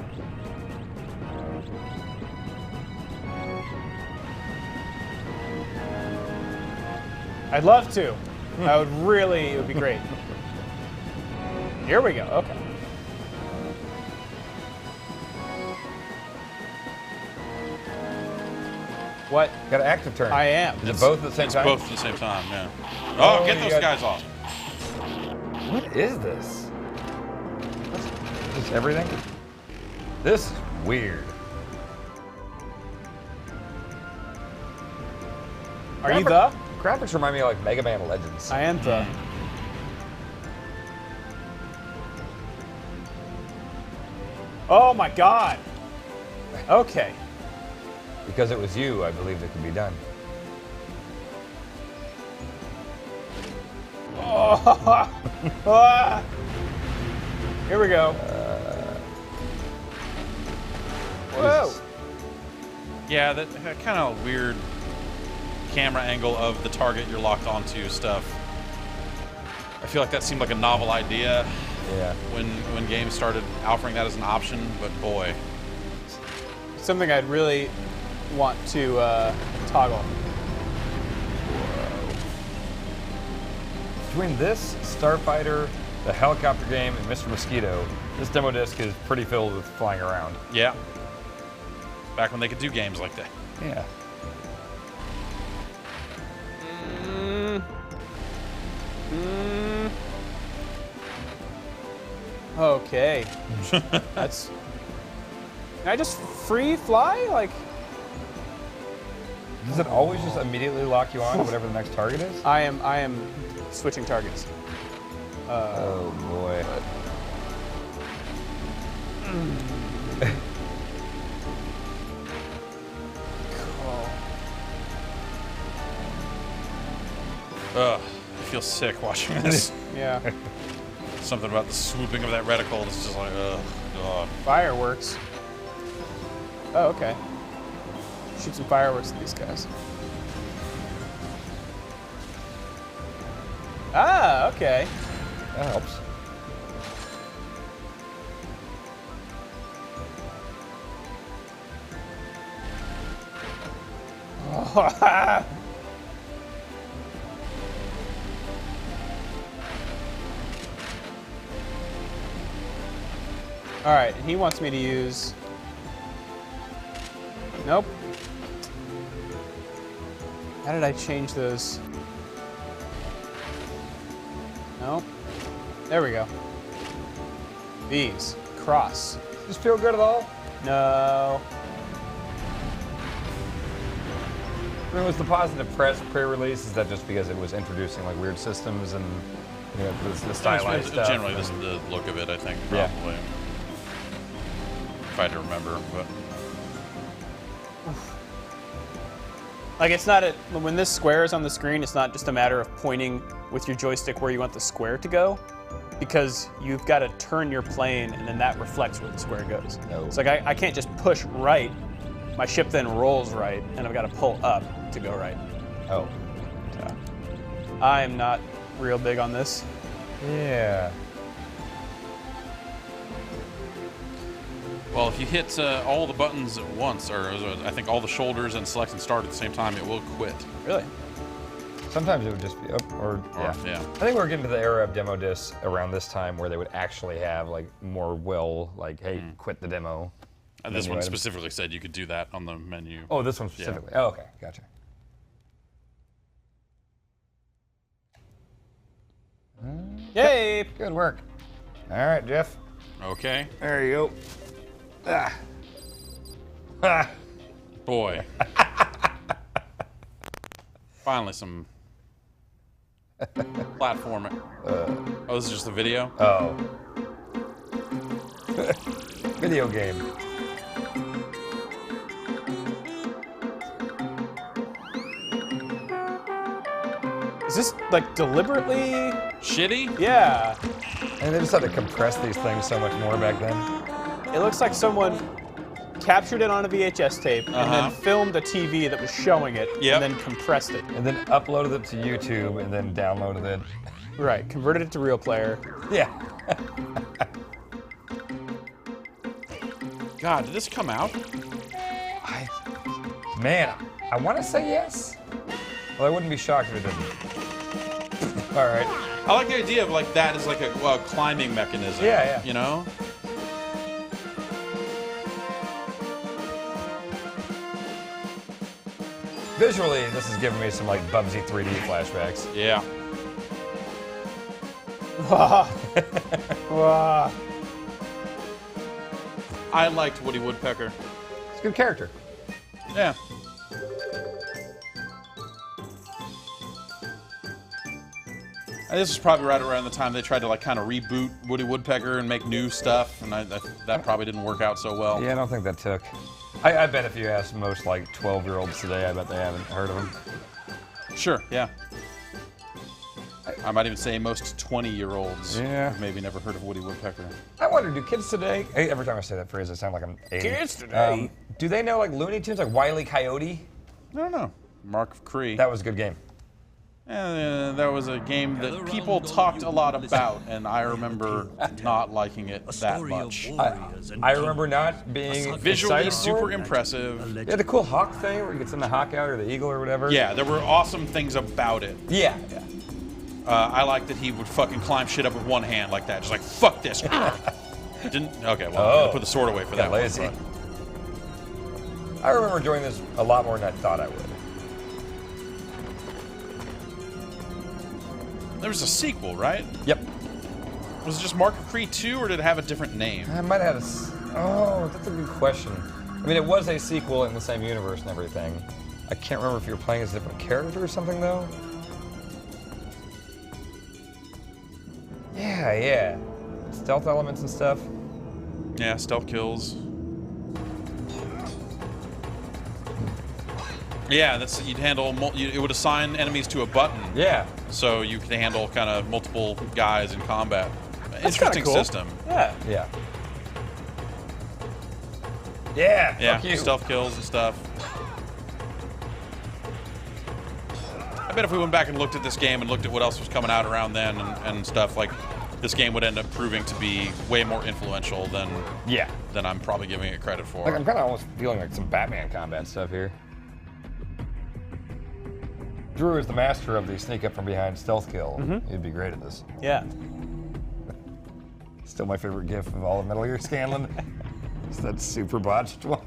I'd love to. I would really, it would be great. Here we go, okay. What? Got an active turn. I am. Is it both at the same time? Both at the same time, yeah. Oh, get those guys off. What is this? Is this everything? This is weird. Are you the? Graphics remind me of like Mega Man Legends. I am the. Oh my god. Okay. Because it was you, I believed it could be done. Oh. Here we go. Whoa. Yeah, that kind of weird camera angle of the target you're locked onto stuff. I feel like that seemed like a novel idea. Yeah. When games started offering that as an option, but boy. Something I'd really want to toggle. Between this, Starfighter, the helicopter game, and Mr. Mosquito, this demo disc is pretty filled with flying around. Yeah. Back when they could do games like that. Yeah. Okay. That's. Can I just free fly? Like. Does it always just immediately lock you on to whatever the next target is? I am switching targets. Oh boy. Cool. Ugh, I feel sick watching this. Yeah. Something about the swooping of that reticle is just like, ugh, God. Fireworks. Oh, okay. Shoot some fireworks at these guys. Ah, okay. That helps. Oh, All right, and he wants me to use. Nope. How did I change those? Nope. There we go. These. Cross. Does this feel good at all? No. I mean, was the positive press pre-release? Is that just because it was introducing like weird systems and the stylized stuff? Generally, this is the look of it, I think, probably. Yeah. If I had to remember, but. Like it's not when this square is on the screen, it's not just a matter of pointing with your joystick where you want the square to go, because you've got to turn your plane and then that reflects where the square goes. No. So like I can't just push right, my ship then rolls right, and I've got to pull up to go right. Oh. So, I am not real big on this. Yeah. Well, if you hit all the buttons at once, or I think all the shoulders and select and start at the same time, it will quit. Really? Sometimes it would just be yeah. Yeah. I think we're getting to the era of demo discs around this time where they would actually have like more like, hey, quit the demo. And this one specifically said you could do that on the menu. Oh, this one specifically. Yeah. Oh, okay, gotcha. Yay! Good work. All right, Jeff. Okay. There you go. Ah. Ah. Boy. Finally some platforming. Oh, this is just a video? Oh. Video game. Is this like deliberately shitty? Yeah. And they just had to compress these things so much more back then. It looks like someone captured it on a VHS tape and then filmed a TV that was showing it and then compressed it. And then uploaded it to YouTube and then downloaded it. Right, converted it to Real Player. Yeah. God, did this come out? Man, I want to say yes. Well, I wouldn't be shocked if it didn't. All right. I like the idea of like that as like a climbing mechanism. Yeah. You know? Visually, this is giving me some like Bubsy 3D flashbacks. Yeah. Wow. I liked Woody Woodpecker. It's a good character. Yeah. And this was probably right around the time they tried to like kind of reboot Woody Woodpecker and make new stuff, and that probably didn't work out so well. Yeah, I don't think that took. I bet if you ask most like 12-year-olds today, I bet they haven't heard of him. Sure, yeah. I might even say most 20-year-olds have maybe never heard of Woody Woodpecker. I wonder, do kids today, every time I say that phrase, I sound like I'm 80. Kids today? Do they know like Looney Tunes, like Wile E. Coyote? I don't know. Mark of Cree. That was a good game. Yeah, that was a game that people talked a lot about, and I remember not liking it that much. I remember not being visually excited super for it. impressive. Yeah, the cool hawk thing where you get send the hawk out or the eagle or whatever. Yeah, there were awesome things about it. Yeah. I like that he would fucking climb shit up with one hand like that, just like fuck this. Didn't okay. Well, I'm gonna put the sword away for that. Lazy. One, I remember enjoying this a lot more than I thought I would. There was a sequel, right? Yep. Was it just Mark of Cree 2, or did it have a different name? I might have had oh, that's a good question. I mean, it was a sequel in the same universe and everything. I can't remember if you were playing as a different character or something, though. Yeah. Stealth elements and stuff. Yeah, stealth kills. Yeah, that's you'd handle. It would assign enemies to a button. Yeah. So you could handle kind of multiple guys in combat. That's Interesting cool. system. Yeah. Yeah. Yeah. Yeah. Fuck you. Stealth kills and stuff. I bet if we went back and looked at this game and looked at what else was coming out around then and stuff, like this game would end up proving to be way more influential than I'm probably giving it credit for. Like I'm kind of almost feeling like some Batman combat stuff here. Drew is the master of the sneak up from behind stealth kill. He'd be great at this. Yeah. Still my favorite GIF of all of Metal Gear Scanlan. It's that super botched one.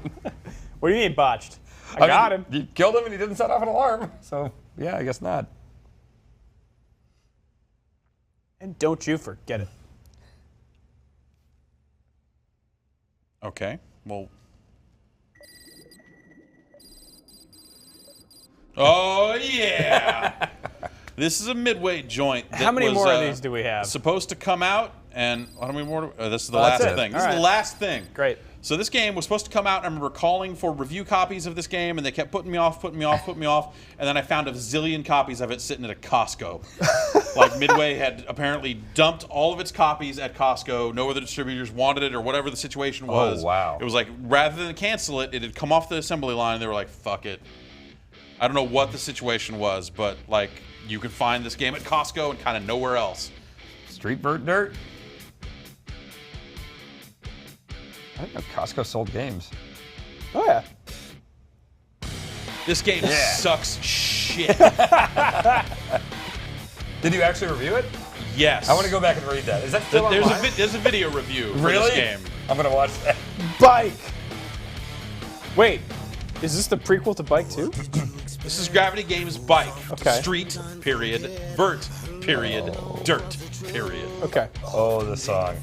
What do you mean botched? I got him. You killed him and he didn't set off an alarm. So, yeah, I guess not. And don't you forget it. Okay, well. Oh, yeah! This is a midweight joint. How many more of these do we have? Supposed to come out, and how many more? This is the That's last it. thing. This All is right. the last thing. Great. So this game was supposed to come out. I remember calling for review copies of this game, and they kept putting me off, and then I found a zillion copies of it sitting at a Costco. Like Midway had apparently dumped all of its copies at Costco. No other distributors wanted it, or whatever the situation was. Oh, wow. It was like, rather than cancel it, it had come off the assembly line, and they were like, fuck it. I don't know what the situation was, but like, you can find this game at Costco and kind of nowhere else. Street Vert Dirt? I didn't know Costco sold games. Oh, yeah. This game sucks shit. Did you actually review it? Yes. I want to go back and read that. Is that still online? There's a video review for Really? this game. I'm going to watch that. Bike! Wait, is this the prequel to Bike 2? This is Gravity Games Bike. Okay. Street, period. Vert, period. Dirt, period. Okay. Oh, the song.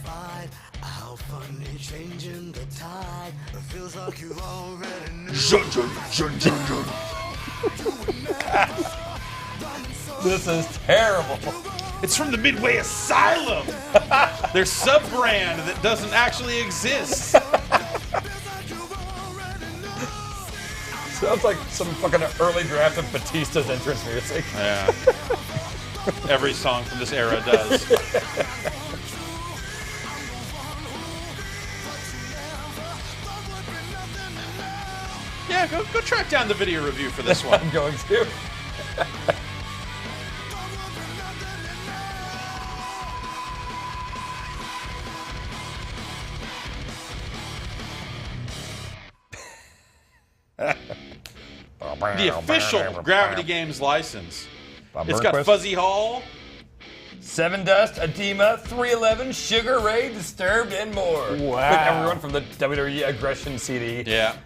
This is terrible. It's from the Midway Asylum. Their sub-brand that doesn't actually exist. Sounds like some fucking early draft of Batista's entrance music. Yeah. Every song from this era does. Yeah, go track down the video review for this one. I'm going to. The official Gravity Games license. Bob It's got Burnquist. Fuzzy Hall. Seven Dust, Edema, 311, Sugar Ray, Disturbed, and more. Wow. With everyone from the WWE Aggression CD. Yeah.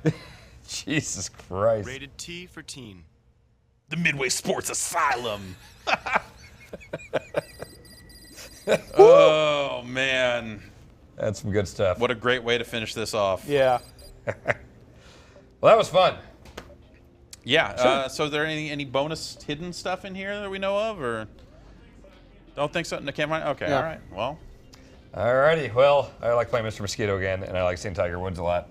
Jesus Christ. Rated T for teen. The Midway Sports Asylum. Oh, man. That's some good stuff. What a great way to finish this off. Yeah. Well, that was fun. Yeah. So, is there any bonus hidden stuff in here that we know of, or don't think so? No, can't find. Okay. Yeah. All right. Well. Alrighty. Well, I like playing Mr. Mosquito again, and I like seeing Tiger Woods a lot.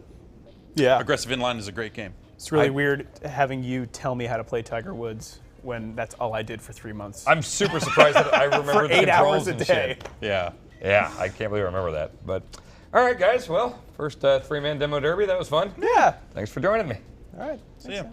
Yeah. Aggressive Inline is a great game. It's really weird having you tell me how to play Tiger Woods when that's all I did for 3 months. I'm super surprised that I remember For the 8 controls hours a and day. shit. Yeah. Yeah, I can't believe I remember that. But all right, guys. Well, first three-man demo derby. That was fun. Yeah. Thanks for joining me. All right. See ya.